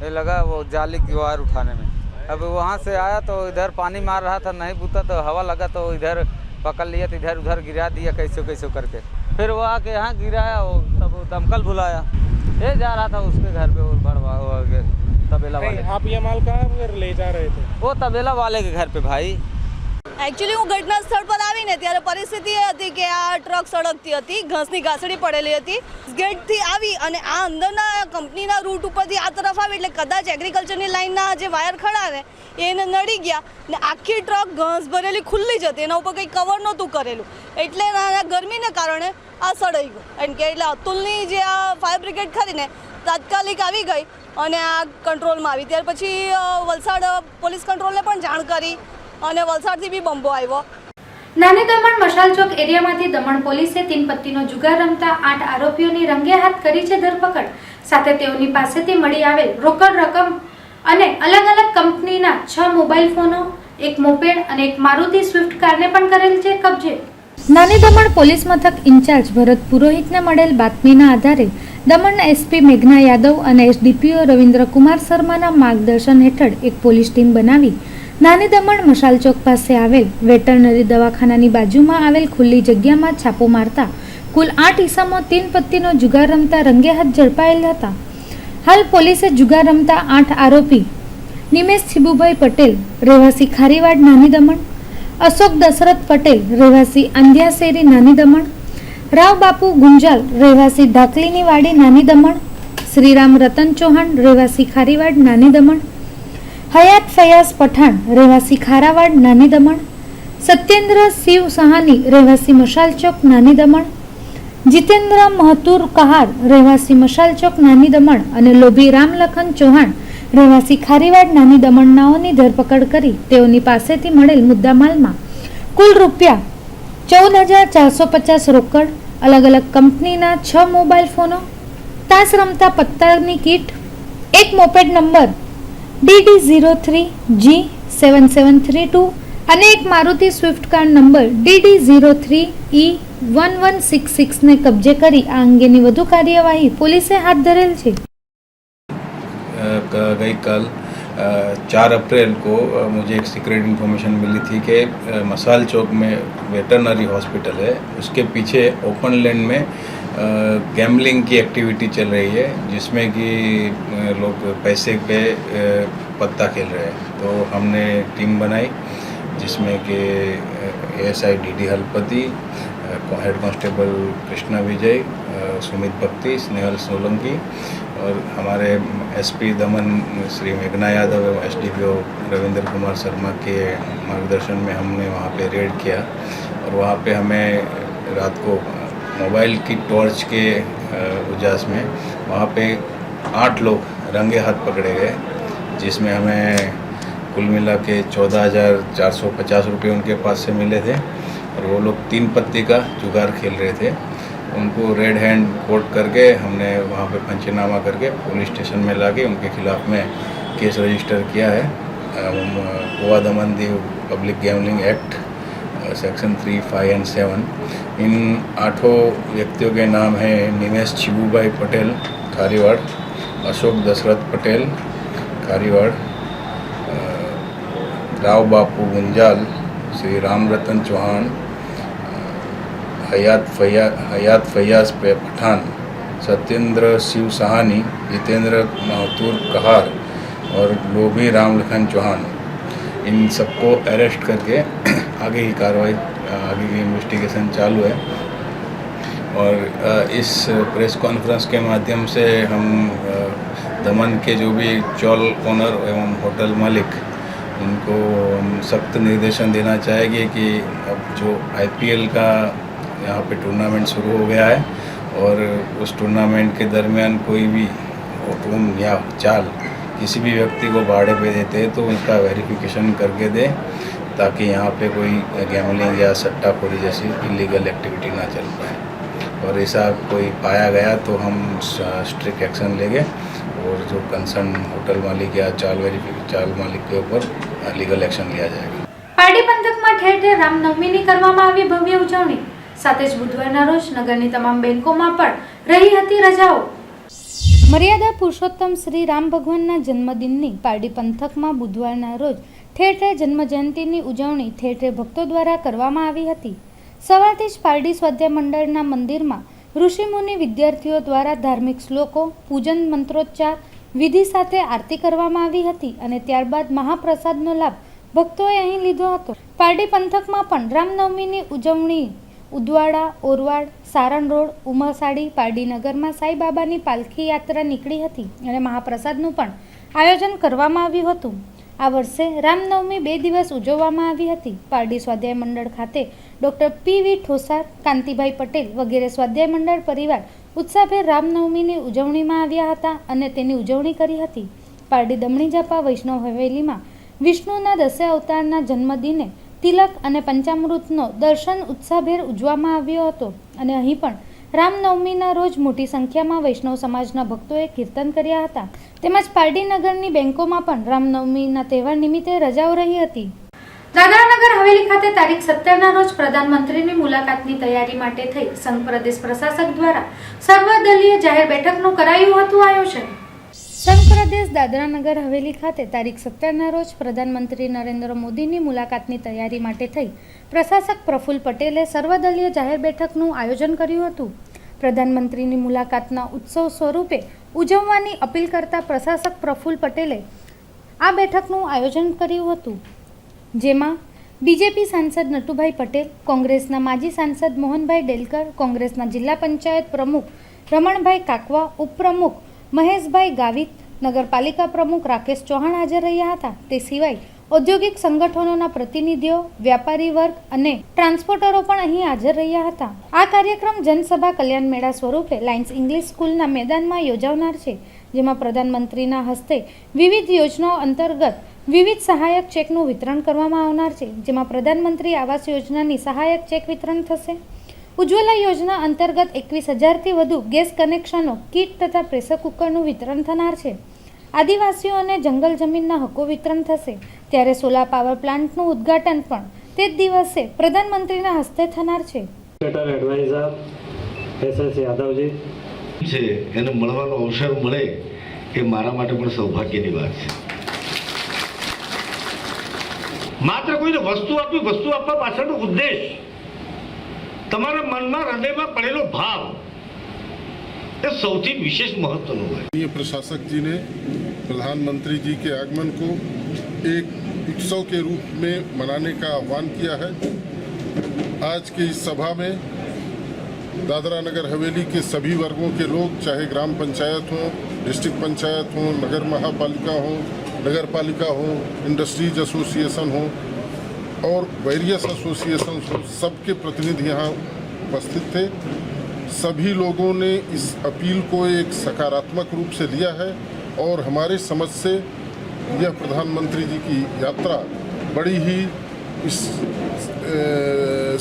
S15: ये लगा वो जाली की वायर उठाने में. अब वहाँ से आया तो इधर पानी मार रहा था, नहीं बूता तो हवा लगा तो इधर पकड़ लिया तो इधर उधर गिरा दिया कैसे कैसे करके. फिर वो आके यहाँ गिराया, वो तब दमकल बुलाया. ये जा रहा था उसके घर पे, वो बड़वा तबेला वाले.
S16: आप ये माल कहाँ ले जा रहे थे?
S15: वो तबेला वाले के घर पे भाई.
S10: એકચ્યુઅલી હું ઘટના સ્થળ પર આવીને ત્યારે પરિસ્થિતિ એ હતી કે આ ટ્રક સળગતી હતી, ઘાસની ગાસડી પડેલી હતી. ગેટથી આવી અને આ અંદરના કંપનીના રૂટ ઉપરથી આ તરફ આવી એટલે કદાચ એગ્રીકલ્ચરની લાઇનના જે વાયર ખડા ને એને નડી ગયા ને આખી ટ્રક ઘાસ ભરેલી ખુલ્લી જ હતી, એના ઉપર કંઈ કવર નહોતું કરેલું એટલે ગરમીને કારણે આ સળાઈ ગયું. એમ કે એટલે અતુલની જે આ ફાયર બ્રિગેડ ખરીને તાત્કાલિક આવી ગઈ અને આ કંટ્રોલમાં આવી. ત્યાર પછી વલસાડ પોલીસ કંટ્રોલને પણ જાણ કરી અને વલસાડથી બી બંબો આવ્યો.
S1: નાની દમણ મશાલ ચોક એરિયામાંથી દમણ પોલીસે 3 પત્તીનો જુગાર રમતા 8 આરોપીઓની રંગે હાથ કરી છે ધરપકડ. સાથે તેઓની પાસેથી મળી આવેલ રોકડ રકમ અને અલગ અલગ કંપનીના 6 મોબાઈલ ફોનો, એક મોપેડ અને એક મારુતિ સ્વિફ્ટ કારને પણ કરેલ છે કબજે. નાની દમણ પોલીસ મથક ઇન્ચાર્જ ભરત પુરોહિતને મળેલ બાતમીના આધારે દમણ એસપી મેઘના યાદવ અને એસડીપીઓ રવિન્દ્રકુમાર શર્માના માર્ગદર્શન હેઠળ એક પોલીસ ટીમ બનાવી નાની દમણ મશાલ ચોક પાસે આવેલ વેટરનરી દવાખાનાની બાજુમાં આવેલ ખુલ્લી જગ્યામાં છાપો મારતા કુલ 8 ઈસમો 3 પત્તીનો જુગાર રમતા રંગે હાથ ઝડપાયેલ હતા. હાલ પોલીસે જુગાર રમતા 8 આરોપી નિમેશ છીબુભાઈ પટેલ રહેવાસી ખારીવાડ નાની દમણ, અશોક દશરથ પટેલ રહેવાસી આંધ્યાશેરી નાની દમણ, રાવ બાપુ ગુંજાલ રહેવાસી ધાકલીની વાડી નાની દમણ, શ્રીરામ રતન ચૌહાણ રહેવાસી ખારીવાડ નાની દમણ, હયાત ફયાઝ પઠાણ રહેવાસી ખારાવાડ નાની દમણ, સત્યેન્દ્ર શિવ સહાની રહેવાસી મશાલ ચોક નાની દમણ, જીતેન્દ્ર મહતુર કહાર રહેવાસી મશાલ ચોક નાની દમણ અને લોભી રામલખન ચૌહાણ રહેવાસી ખારીવાડ નાની દમણનાઓની ધરપકડ કરી તેઓની પાસેથી મળેલ મુદ્દામાલમાં કુલ રૂપિયા 14,450 રોકડ, અલગ અલગ કંપનીના 6 મોબાઈલ ફોનો, તાસ રમતા પત્તાની કીટ, એક મોપેડ નંબર DD03G7732 અને એક Maruti Swift car number DD03E1166 ને કબજે કરી આ અંગેની વધુ કાર્યવાહી પોલીસે હાથ ધરેલ છે.
S12: गई कल 4 अप्रैल को मुझे एक सीक्रेट इन्फॉर्मेशन मिली थी कि मसाल चौक में वेटरनरी हॉस्पिटल है, उसके पीछे ओपन लैंड में गैम्बलिंग की एक्टिविटी चल रही है, जिसमें कि लोग पैसे पे पत्ता खेल रहे हैं. तो हमने टीम बनाई जिसमें कि ASI DD Halpati, head constable Krishna Vijay, Sumit Bhakti, Snehal Solanki और हमारे SP दमन श्री मेघना यादव एवं SDPO रविंद्र कुमार शर्मा के मार्गदर्शन में हमने वहाँ पे रेड किया और वहाँ पे हमें रात को मोबाइल की टॉर्च के उजास में वहाँ पे 8 लोग रंगे हाथ पकड़े गए, जिसमें हमें कुल मिला के 14,450 रुपये उनके पास से मिले थे और वो लोग 3 पत्ती का जुगार खेल रहे थे. उनको रेड हैंड कोर्ट करके हमने वहाँ पे पंचनामा करके पुलिस स्टेशन में लाके उनके खिलाफ में केस रजिस्टर किया है. Goa Daman Diu public gambling act section 3, 5 and 7. इन 8 व्यक्तियों के नाम हैं निमेश छिबूभाई पटेल खारीवाड़, अशोक दशरथ पटेल खारीवाड़, राव बापू गुंजाल, श्री राम रतन चौहान, हयात फयाज पठान, सत्येंद्र शिव सहानी, जितेंद्र महतूर कहार और लोभी रामलखन चौहान. इन सबको अरेस्ट करके आगे की कार्रवाई, आगे की इन्वेस्टिगेशन चालू है. और इस प्रेस कॉन्फ्रेंस के माध्यम से हम दमन के जो भी चॉल ओनर एवं होटल मालिक, उनको सख्त निर्देशन देना चाहेंगे कि अब जो IPL का यहाँ पे टूर्नामेंट शुरू हो गया है और उस टूर्नामेंट के दरमियान कोई भी रूम या चाल किसी भी व्यक्ति को भाड़े पे देते हैं तो उनका वेरिफिकेशन करके दे, ताकि यहाँ पे कोई गैम्बलिंग या सट्टाखोरी जैसी इलीगल एक्टिविटी ना चल पाए. और ऐसा कोई पाया गया तो हम स्ट्रिक्ट एक्शन लेंगे और जो कंसर्न होटल मालिक या चाल मालिक के ऊपर लीगल एक्शन लिया जाएगा.
S1: પારડી પંથકમાં ઠેર ઠેર રામનવમીની કરવામાં આવી ભવ્ય ઉજવણી. સાથે જ બુધવારના રોજ નગરની તમામ બેંકોમાં પણ રહી હતી રજાઓ. મર્યાદા પુરુષોત્તમ શ્રી રામ ભગવાનના જન્મદિનની પારડી પંથકમાં બુધવારના રોજ ઠેર ઠેર જન્મજયંતિની ઉજવણી ઠેર ઠેર ભક્તો દ્વારા કરવામાં આવી હતી. સવારથી જ પારડી સ્વાધ્યાય મંડળના મંદિરમાં ઋષિમુનિ વિદ્યાર્થીઓ દ્વારા ધાર્મિક શ્લોકો, પૂજન મંત્રોચ્ચાર વિધિ સાથે આરતી કરવામાં આવી હતી અને ત્યારબાદ મહાપ્રસાદનો લાભ ભક્તોએ અહીં લીધો હતો. પારડી પંથકમાં પણ રામનવમીની ઉજવણી ઉદવાડા, ઓરવાડ, સારણ રોડ, ઉમરસાડી, પારડી નગરમાં સાંઈબાબાની પાલખી યાત્રા નીકળી હતી અને મહાપ્રસાદનું પણ આયોજન કરવામાં આવ્યું હતું. આ વર્ષે રામનવમી 2 દિવસ ઉજવવામાં આવી હતી. પારડી સ્વાધ્યાય મંડળ ખાતે ડૉક્ટર PV ઠોસાર, કાંતિભાઈ પટેલ વગેરે સ્વાધ્યાય મંડળ પરિવાર ઉત્સાહભેર રામનવમીની ઉજવણીમાં આવ્યા હતા અને તેની ઉજવણી કરી હતી. પારડી દમણી જાપા વૈષ્ણવ હવેલીમાં વિષ્ણુના 10 અવતારના જન્મદિને તિલક અને પંચામૃતનો દર્શન ઉત્સાહભેર ઉજવવામાં આવ્યો હતો અને અહીં પણ રામનવમીના રોજ મોટી સંખ્યામાં વૈષ્ણવ સમાજના ભક્તોએ કીર્તન કર્યા હતા. તેમજ પારડી નગરની બેંકોમાં પણ રામનવમીના તહેવાર નિમિત્તે રજાઓ રહી હતી. દાદરાનગર હવેલી ખાતે તારીખ 17ના રોજ પ્રધાનમંત્રીની મુલાકાતની તૈયારી માટે થઈ સંઘ પ્રદેશ પ્રશાસક દ્વારા સર્વદલીય જાહેર બેઠકનું કરાયું હતું આયોજન. સંઘ પ્રદેશ દાદરાનગર હવેલી ખાતે તારીખ 17ના રોજ પ્રધાનમંત્રી નરેન્દ્ર મોદીની મુલાકાતની તૈયારી માટે થઈ પ્રશાસક પ્રફુલ્લ પટેલે સર્વદલીય જાહેર બેઠકનું આયોજન કર્યું હતું. પ્રધાનમંત્રીની મુલાકાતના ઉત્સવ સ્વરૂપે ઉજવવાની અપીલ કરતા પ્રશાસક પ્રફુલ્લ પટેલે આ બેઠકનું આયોજન કર્યું હતું, જેમાં બીજેપી સાંસદ નટુભાઈ પટેલ, કોંગ્રેસના માજી સાંસદ મોહનભાઈ ડેલકર, કોંગ્રેસના જિલ્લા પંચાયત પ્રમુખ રમણભાઈ કાકવા, ઉપપ્રમુખ મહેશભાઈ ગાવિત, નગરપાલિકા પ્રમુખ રાકેશ ચૌહાણ હાજર રહ્યા હતા. તે સિવાય ઔદ્યોગિક સંગઠનોના પ્રતિનિધિઓ, વ્યાપારી વર્ગ અને ટ્રાન્સપોર્ટરો પણ અહીં હાજર રહ્યા હતા. આ કાર્યક્રમ જનસભા કલ્યાણ મેળા સ્વરૂપે લાયન્સ ઇંગ્લિશ સ્કૂલના મેદાનમાં યોજાનાર છે, જેમાં પ્રધાનમંત્રીના હસ્તે વિવિધ યોજનાઓ અંતર્ગત વિવિધ સહાયક ચેકનું વિતરણ કરવામાં આવનાર છે, જેમાં પ્રધાનમંત્રી આવાસ યોજનાની સહાયક ચેક વિતરણ થશે. ઉજ્જવલા યોજના અંતર્ગત 21,000થી વધુ ગેસ કનેક્શનો, કીટ તથા પ્રેશર કુકરનું વિતરણ થનાર છે. આદિવાસીઓને જંગલ જમીનના હક્કો વિતરણ થશે. ત્યારે સોલાર પાવર પ્લાન્ટનું ઉદ્ઘાટન પણ તે જ દિવસે પ્રધાનમંત્રીના હસ્તે થનાર છે.
S16: એડવાઇઝર SS યાદવજી
S17: છે, એને મળવાનો અવસર મળે એ મારા માટે પણ સૌભાગ્યની વાત છે. માત્ર કોઈને વસ્તુ આપવા પાછળનો ઉદ્દેશ, તમારા મનમાં હૃદયમાં પડેલો ભાવ, ये सौથી विशेष महत्व है.
S5: प्रशासक जी ने प्रधानमंत्री जी के आगमन को एक उत्सव के रूप में मनाने का आह्वान किया है. आज की इस सभा में दादरा नगर हवेली के सभी वर्गों के लोग, चाहे ग्राम पंचायत हो, डिस्ट्रिक्ट पंचायत हो, नगर महापालिका हो, नगर पालिका हो, इंडस्ट्रीज एसोसिएशन हो और वेरियस एसोसिएशन हो, सबके प्रतिनिधि यहाँ उपस्थित थे. सभी लोगों ने इस अपील को एक सकारात्मक रूप से लिया है और हमारे समझ से यह प्रधानमंत्री जी की यात्रा बड़ी ही इस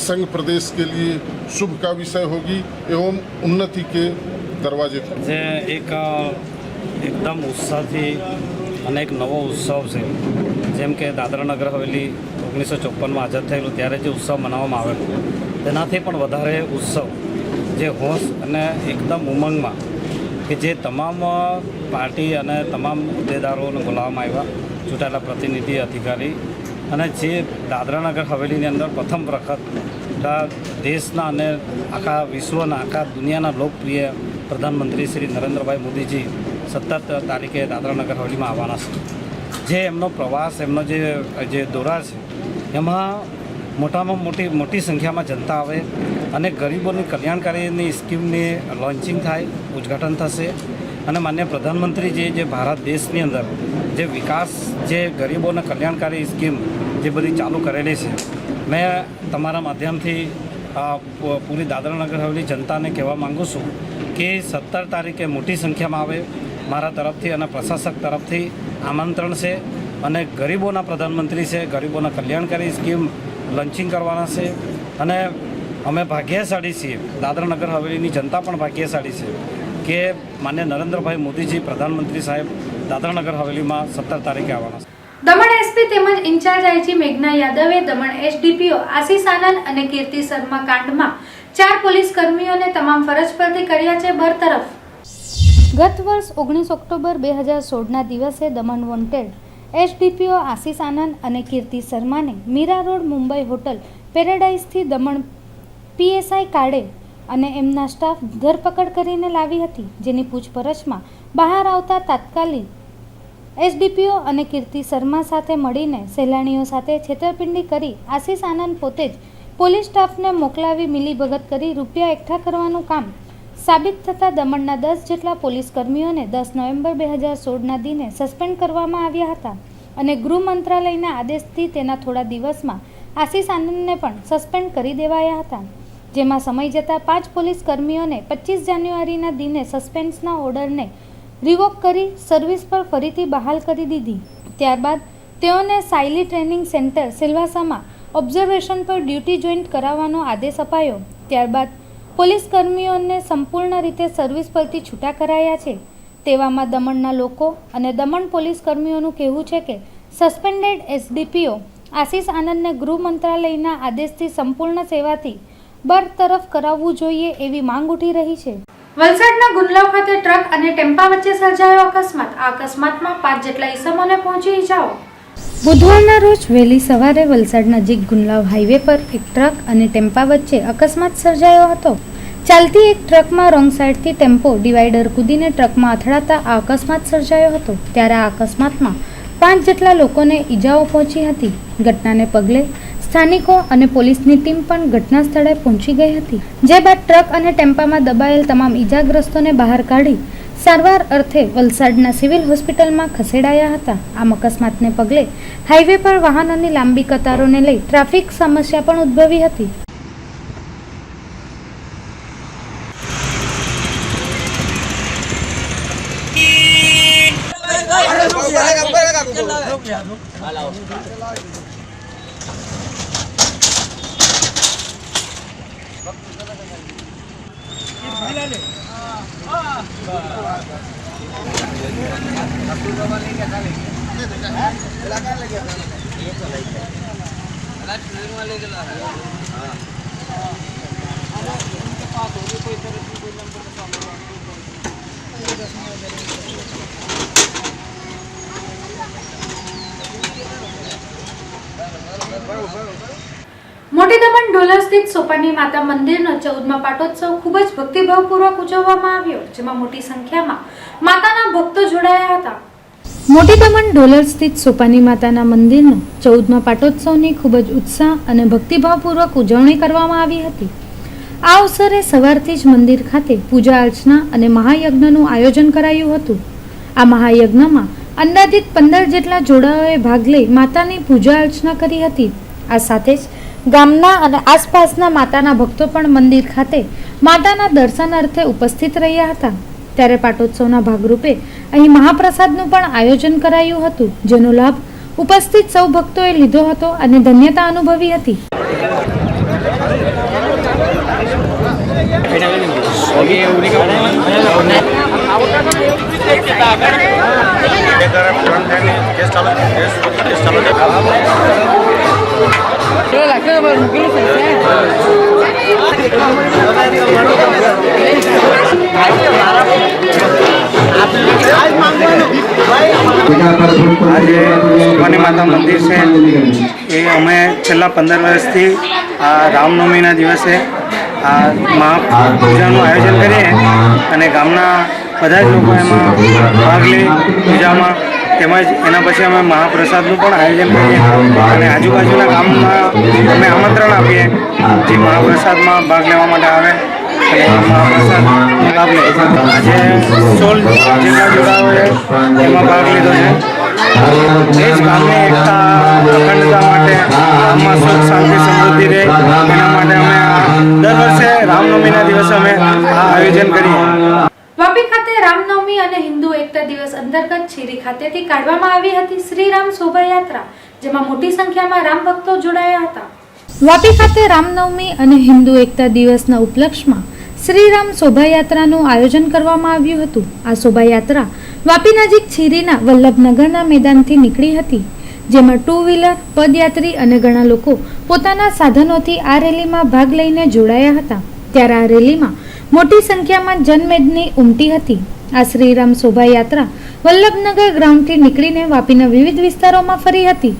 S5: संघ प्रदेश के लिए शुभ का विषय होगी एवं उन्नति के दरवाजे
S18: જે એક એકદમ ઉત્સાહથી અને એક નવો ઉત્સવ છે. જેમ કે દાદરા નગર હવેલી 1954માં આઝાદ થયેલું ત્યારે જે ઉત્સવ મનાવવામાં આવેલો, તેનાથી પણ વધારે ઉત્સવ, જે હોશ અને એકદમ ઉમંગમાં, કે જે તમામ પાર્ટી અને તમામ હોદ્દેદારોને બોલાવવામાં આવ્યા, ચૂંટાયેલા પ્રતિનિધિ, અધિકારી, અને જે દાદરાનગર હવેલીની અંદર પ્રથમ વખત દેશના અને આખા વિશ્વના, આખા દુનિયાના લોકપ્રિય પ્રધાનમંત્રી શ્રી નરેન્દ્રભાઈ મોદીજી 17 તારીખે દાદરાનગર હવેલીમાં આવવાના છે. જે એમનો પ્રવાસ, એમનો જે દોરા છે, એમાં મોટામાં મોટી સંખ્યામાં જનતા આવે અને ગરીબોની કલ્યાણકારીની સ્કીમની લોન્ચિંગ થાય, ઉદ્ઘાટન થશે. અને માન્ય પ્રધાનમંત્રીજી જે ભારત દેશની અંદર જે વિકાસ, જે ગરીબોને કલ્યાણકારી સ્કીમ જે બધી ચાલુ કરેલી છે, મેં તમારા માધ્યમથી પૂરી દાદરાનગર હવેલી જનતાને કહેવા માગું છું કે 17 તારીખે મોટી સંખ્યામાં આવે. મારા તરફથી અને પ્રશાસક તરફથી આમંત્રણ છે અને ગરીબોના પ્રધાનમંત્રી છે, ગરીબોના કલ્યાણકારી સ્કીમ લોન્ચિંગ કરવાના છે. અને અમે ભાગ્યશાળી છીએ, દાદરાનગર હવેલીની જનતા પણ ભાગ્યશાળી છે કે માન્ય નરેન્દ્રભાઈ મોદીજી પ્રધાનમંત્રી સાહેબ દાદરાનગર હવેલીમાં 17 તારીખે આવવાના છે.
S1: દમણ એસપી તેમજ ઇન્ચાર્જ આઈજી મેઘના યાદવે દમણ એસડીપીઓ આશીષ આનંદ અને કીર્તિ શર્મા કાંડમાં 4 પોલીસ કર્મીઓને તમામ ફરજ પરથી કર્યા છે બરતરફ. ગત વર્ષ 19 ઓક્ટોબર 2016ના દિવસે દમણ વોન્ટેડ એસડીપીઓ આશીષ આનંદ અને કીર્તિ શર્માને મીરા રોડ મુંબઈ હોટલ પેરેડાઇઝથી દમણ પીએસઆઈ કાળે અને એમના સ્ટાફ ધરપકડ કરીને લાવી હતી, જેની પૂછપરછમાં બહાર આવતા તાત્કાલિક એસડીપીઓ અને કીર્તિ શર્મા સાથે મળીને સહેલાણીઓ સાથે છેતરપિંડી કરી આશીષ આનંદ પોતે જ પોલીસ સ્ટાફને મોકલાવી મિલીભગત કરી રૂપિયા એકઠા કરવાનું કામ સાબિત થતાં દમણના 10 જેટલા પોલીસ કર્મીઓને 10 નવેમ્બર 2016ના દિને સસ્પેન્ડ કરવામાં આવ્યા હતા અને ગૃહ મંત્રાલયના આદેશથી તેના થોડા દિવસમાં આશીષ આનંદને પણ સસ્પેન્ડ કરી દેવાયા હતા, જેમાં સમય જતાં 5 પોલીસ કર્મીઓને 25 જાન્યુઆરીના દિને સસ્પેન્શના ઓર્ડરને રિવોક કરી સર્વિસ પર ફરીથી બહાલ કરી દીધી. ત્યારબાદ તેઓને સાયલી ટ્રેનિંગ સેન્ટર સિલવાસામાં ઓબ્ઝર્વેશન પર ડ્યુટી જોઈન્ટ કરાવવાનો આદેશ અપાયો. ત્યારબાદ પોલીસ કર્મીઓને સંપૂર્ણ રીતે સર્વિસ પરથી છૂટા કરાયા છે. તેવામાં દમણના લોકો અને દમણ પોલીસ કર્મીઓનું કહેવું છે કે સસ્પેન્ડેડ એસડીપીઓ આશીષ આનંદને ગૃહ મંત્રાલયના આદેશથી સંપૂર્ણ સેવાથી બરતરફ કરાવવું જોઈએ એવી માંગ ઉઠી રહી છે. વલસાડના ગુંદલાવ ખાતે ટ્રક અને ટેમ્પા વચ્ચે સર્જાયો અકસ્માત. આ અકસ્માતમાં 5 જેટલા ઈસમોને પહોંચી ઇજાઓ. બુધવારના રોજ વહેલી સવારે વલસાડ નજીક ગુંદલાવ હાઈવે પર એક ટ્રક અને ટેમ્પા વચ્ચે અકસ્માત સર્જાયો હતો. ચાલતી એક ટ્રકમાં રોંગ સાઈડથી ટેમ્પો ડિવાઈડર કૂદીને ટ્રકમાં અથડાતા આ અકસ્માત સર્જાયો હતો. ત્યારે આ અકસ્માતમાં 5 જેટલા લોકોને ઈજાઓ પહોંચી હતી. ઘટનાને પગલે સ્થાનિકો અને પોલીસની ટીમ પણ ઘટના સ્થળે પહોંચી ગઈ હતી, જે બાદ ટ્રક અને ટેમ્પામાં દબાયેલ તમામ ઈજાગ્રસ્તોને બહાર કાઢી સારવાર અર્થે વલસાડના સિવિલ હોસ્પિટલમાં ખસેડાયા હતા. આમ અકસ્માતને પગલે હાઈવે પર વાહનોની લાંબી કતારોને લઈ ટ્રાફિક સમસ્યા પણ ઉદ્ભવી હતી. મોટી દમણ ઢોલર સ્થિત સોપાની માતા મંદિરનો 14મા પાટોત્સવ ખૂબ જ ભક્તિભાવપૂર્વક ઉજવવામાં આવ્યો, જેમાં મોટી સંખ્યામાં માતાના ભક્તો જોડાયા હતા. મોટી દમણ ઢોલર સ્થિત સોપાની માતાના મંદિરનો 14મા પાટોત્સવની ખૂબ જ ઉત્સાહ અને ભક્તિભાવપૂર્વક ઉજવણી કરવામાં આવી હતી. આ અવસરે સવારથી જ મંદિર ખાતે પૂજા અર્ચના અને મહાયજ્ઞનું આયોજન કરાયું હતું. આ મહાયજ્ઞમાં અંદાજિત 15 જેટલા જોડાઓએ ભાગ લઈ માતાની પૂજા અર્ચના કરી હતી. આ સાથે જ ગામના અને આસપાસના માતાના ભક્તો પણ મંદિર ખાતે માતાના દર્શન અર્થે ઉપસ્થિત રહ્યા હતા. ત્યારે પાટોત્સવના ભાગરૂપે અહીં મહાપ્રસાદનું પણ આયોજન કરાયું હતું, જેનો લાભ ઉપસ્થિત સૌ ભક્તોએ લીધો હતો અને ધન્યતા અનુભવી હતી.
S19: આજે સોપાની માતા મંદિર છે એ અમે છેલ્લા 15 વર્ષથી આ રામનવમીના દિવસે આ મહાપૂજાનું આયોજન કરીએ અને ગામના બધા જ લોકો એમાં ભાગ લે પૂજામાં, તેમજ એના પછી અમે મહાપ્રસાદનું પણ આયોજન કરીએ અને આજુબાજુના ગામમાં અમે આમંત્રણ આપીએ જે મહાપ્રસાદમાં ભાગ લેવા માટે આવે અને મહાપ્રસાદનો લાભ લે. આજે 16 જેટલા જોડાઓએ એમાં ભાગ લીધો છે. એ જ ગામની એકતા અખંડતા માટે ગામમાં સુખ શાંતિ સમૃદ્ધિ રહે એના માટે અમે દર વર્ષે રામનવમીના દિવસે અમે આ આયોજન કરીએ.
S1: વાપી ખાતે રામનવમી અને હિન્દુ એકતા દિવસ અંતર્ગત છીરી ખાતેથી કાઢવામાં આવી હતી શ્રીરામ શોભાયાત્રા, જેમાં મોટી સંખ્યામાં રામ ભક્તો જોડાયા હતા. વાપી ખાતે રામનવમી અને હિન્દુ એકતા દિવસના ઉપલક્ષમાં શ્રીરામ શોભાયાત્રાનું આયોજન કરવામાં આવ્યું હતું. આ શોભાયાત્રા વાપી નજીક છીરીના વલ્લભનગરના મેદાનથી નીકળી હતી, જેમાં 2 વ્હીલર, પદયાત્રી અને ઘણા લોકો પોતાના સાધનોથી આ રેલીમાં ભાગ લઈને જોડાયા હતા. ત્યારે આ રેલીમાં મોટી સંખ્યામાં જનમેદની ઉમટી હતી. આ શ્રીરામ શોભાયાત્રા વલ્લભનગર ગ્રાઉન્ડથી નીકળીને વાપીના વિવિધ વિસ્તારોમાં ફરી હતી.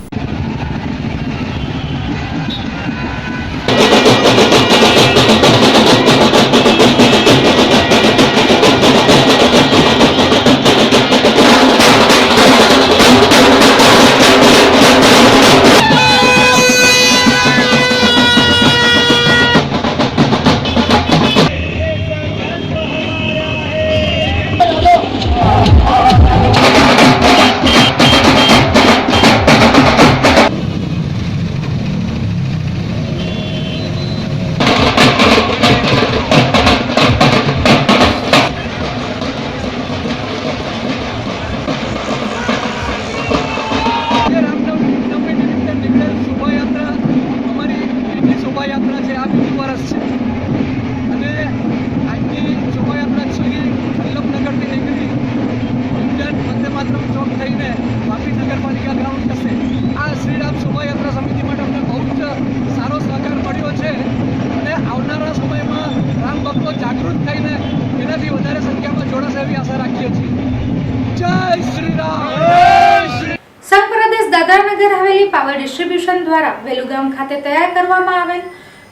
S1: પાવર ડિસ્ટ્રીબ્યુશન દ્વારા વેલુગામ ખાતે તૈયાર કરવામાં આવેલ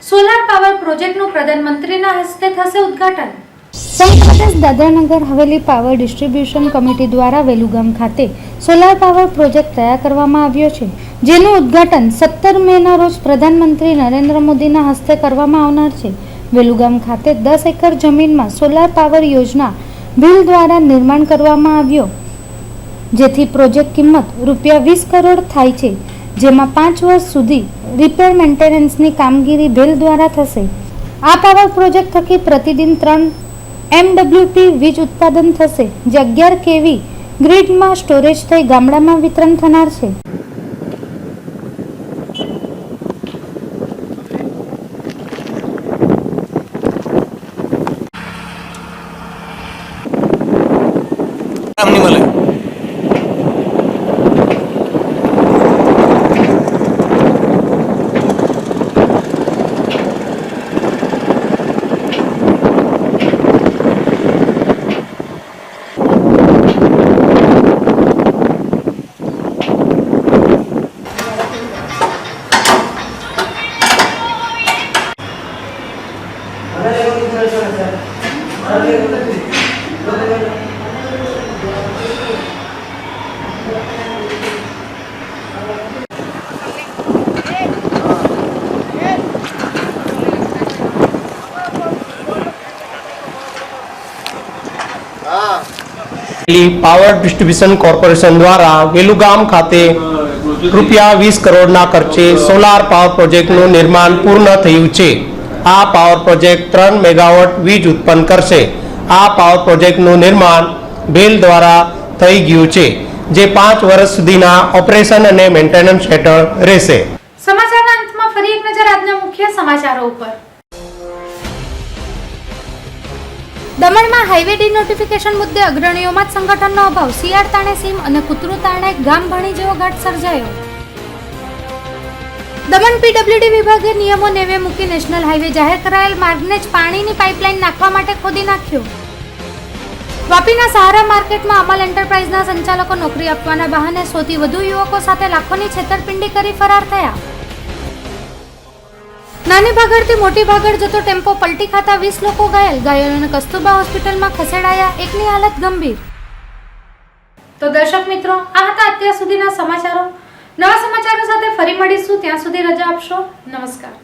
S1: સોલાર પાવર પ્રોજેક્ટનું પ્રધાનમંત્રીના હસ્તે થશે ઉદ્ઘાટન. સંઘ પ્રદેશ Dadra Nagar Haveli power distribution committee દ્વારા વેલુગામ ખાતે સોલાર પાવર પ્રોજેક્ટ તૈયાર કરવામાં આવ્યો છે, જેનું ઉદ્ઘાટન 17 મેના રોજ પ્રધાનમંત્રી નરેન્દ્ર મોદીના હસ્તે કરવામાં આવનાર છે. વેલુગામ ખાતે 10 એકર જમીનમાં સોલાર પાવર યોજના બિલ દ્વારા નિર્માણ કરવામાં આવ્યો, જેથી પ્રોજેક્ટ કિંમત ₹20 કરોડ થાય છે, જેમાં 5 વર્ષ સુધી રિપેર મેન્ટેનન્સની કામગીરી બિલ દ્વારા થશે. આ પાવર પ્રોજેક્ટ થકી પ્રતિદિન 3 MWP વીજ ઉત્પાદન થશે, જે 11 kV ગ્રીડમાં સ્ટોરેજ થઈ ગામડામાં વિતરણ થનાર છે.
S20: પાવર ડિસ્ટ્રીબ્યુશન કોર્પોરેશન દ્વારા વેલુગામ ખાતે ₹20 કરોડના ખર્ચે સોલાર પાવર પ્રોજેક્ટનું નિર્માણ પૂર્ણ થયું છે. આ પાવર પ્રોજેક્ટ 3 મેગાવોટ વીજ ઉત્પન્ન કરશે. આ પાવર પ્રોજેક્ટનું નિર્માણ ભેલ દ્વારા થઈ ગયું છે, જે 5 વર્ષ સુધીના ઓપરેશન અને મેન્ટેનન્સ હેઠળ રહેશે.
S1: સમાચારના અંતમાં ફરી એક નજર આજના મુખ્ય સમાચારો ઉપર. દમણમાં હાઈવે ડિનોટિફિકેશન મુદ્દે અગ્રણીઓમાં જ સંગઠનનો અભાવ. સિયાળ તાણે સીમ અને કૂતરું તાણે ગામ ભણી જેવો ઘાટ સર્જાયો. દમણ પીડબ્લ્યુડી વિભાગે નિયમો નેવે મૂકી નેશનલ હાઈવે જાહેર કરાયેલ માર્ગને જ પાણીની પાઇપલાઇન નાખવા માટે ખોદી નાખ્યો. વાપીના સહારા માર્કેટમાં અમલ એન્ટરપ્રાઇઝના સંચાલકો નોકરી આપવાના બહાને 100 થી વધુ યુવકો સાથે લાખોની છેતરપિંડી કરી ફરાર થયા. નાની ભાગળથી મોટી ભાગળ જતો ટેમ્પો પલટી ખાતા 20 લોકો ઘાયલ. ઘાયલોને કસ્તુરબા હોસ્પિટલમાં ખસેડાયા, એકની હાલત ગંભીર. તો દર્શક મિત્રો, આ હતા અત્યાર સુધીના સમાચારો. નવા સમાચારો સાથે ફરી મળીશું, ત્યાં સુધી રજા આપશો. નમસ્કાર.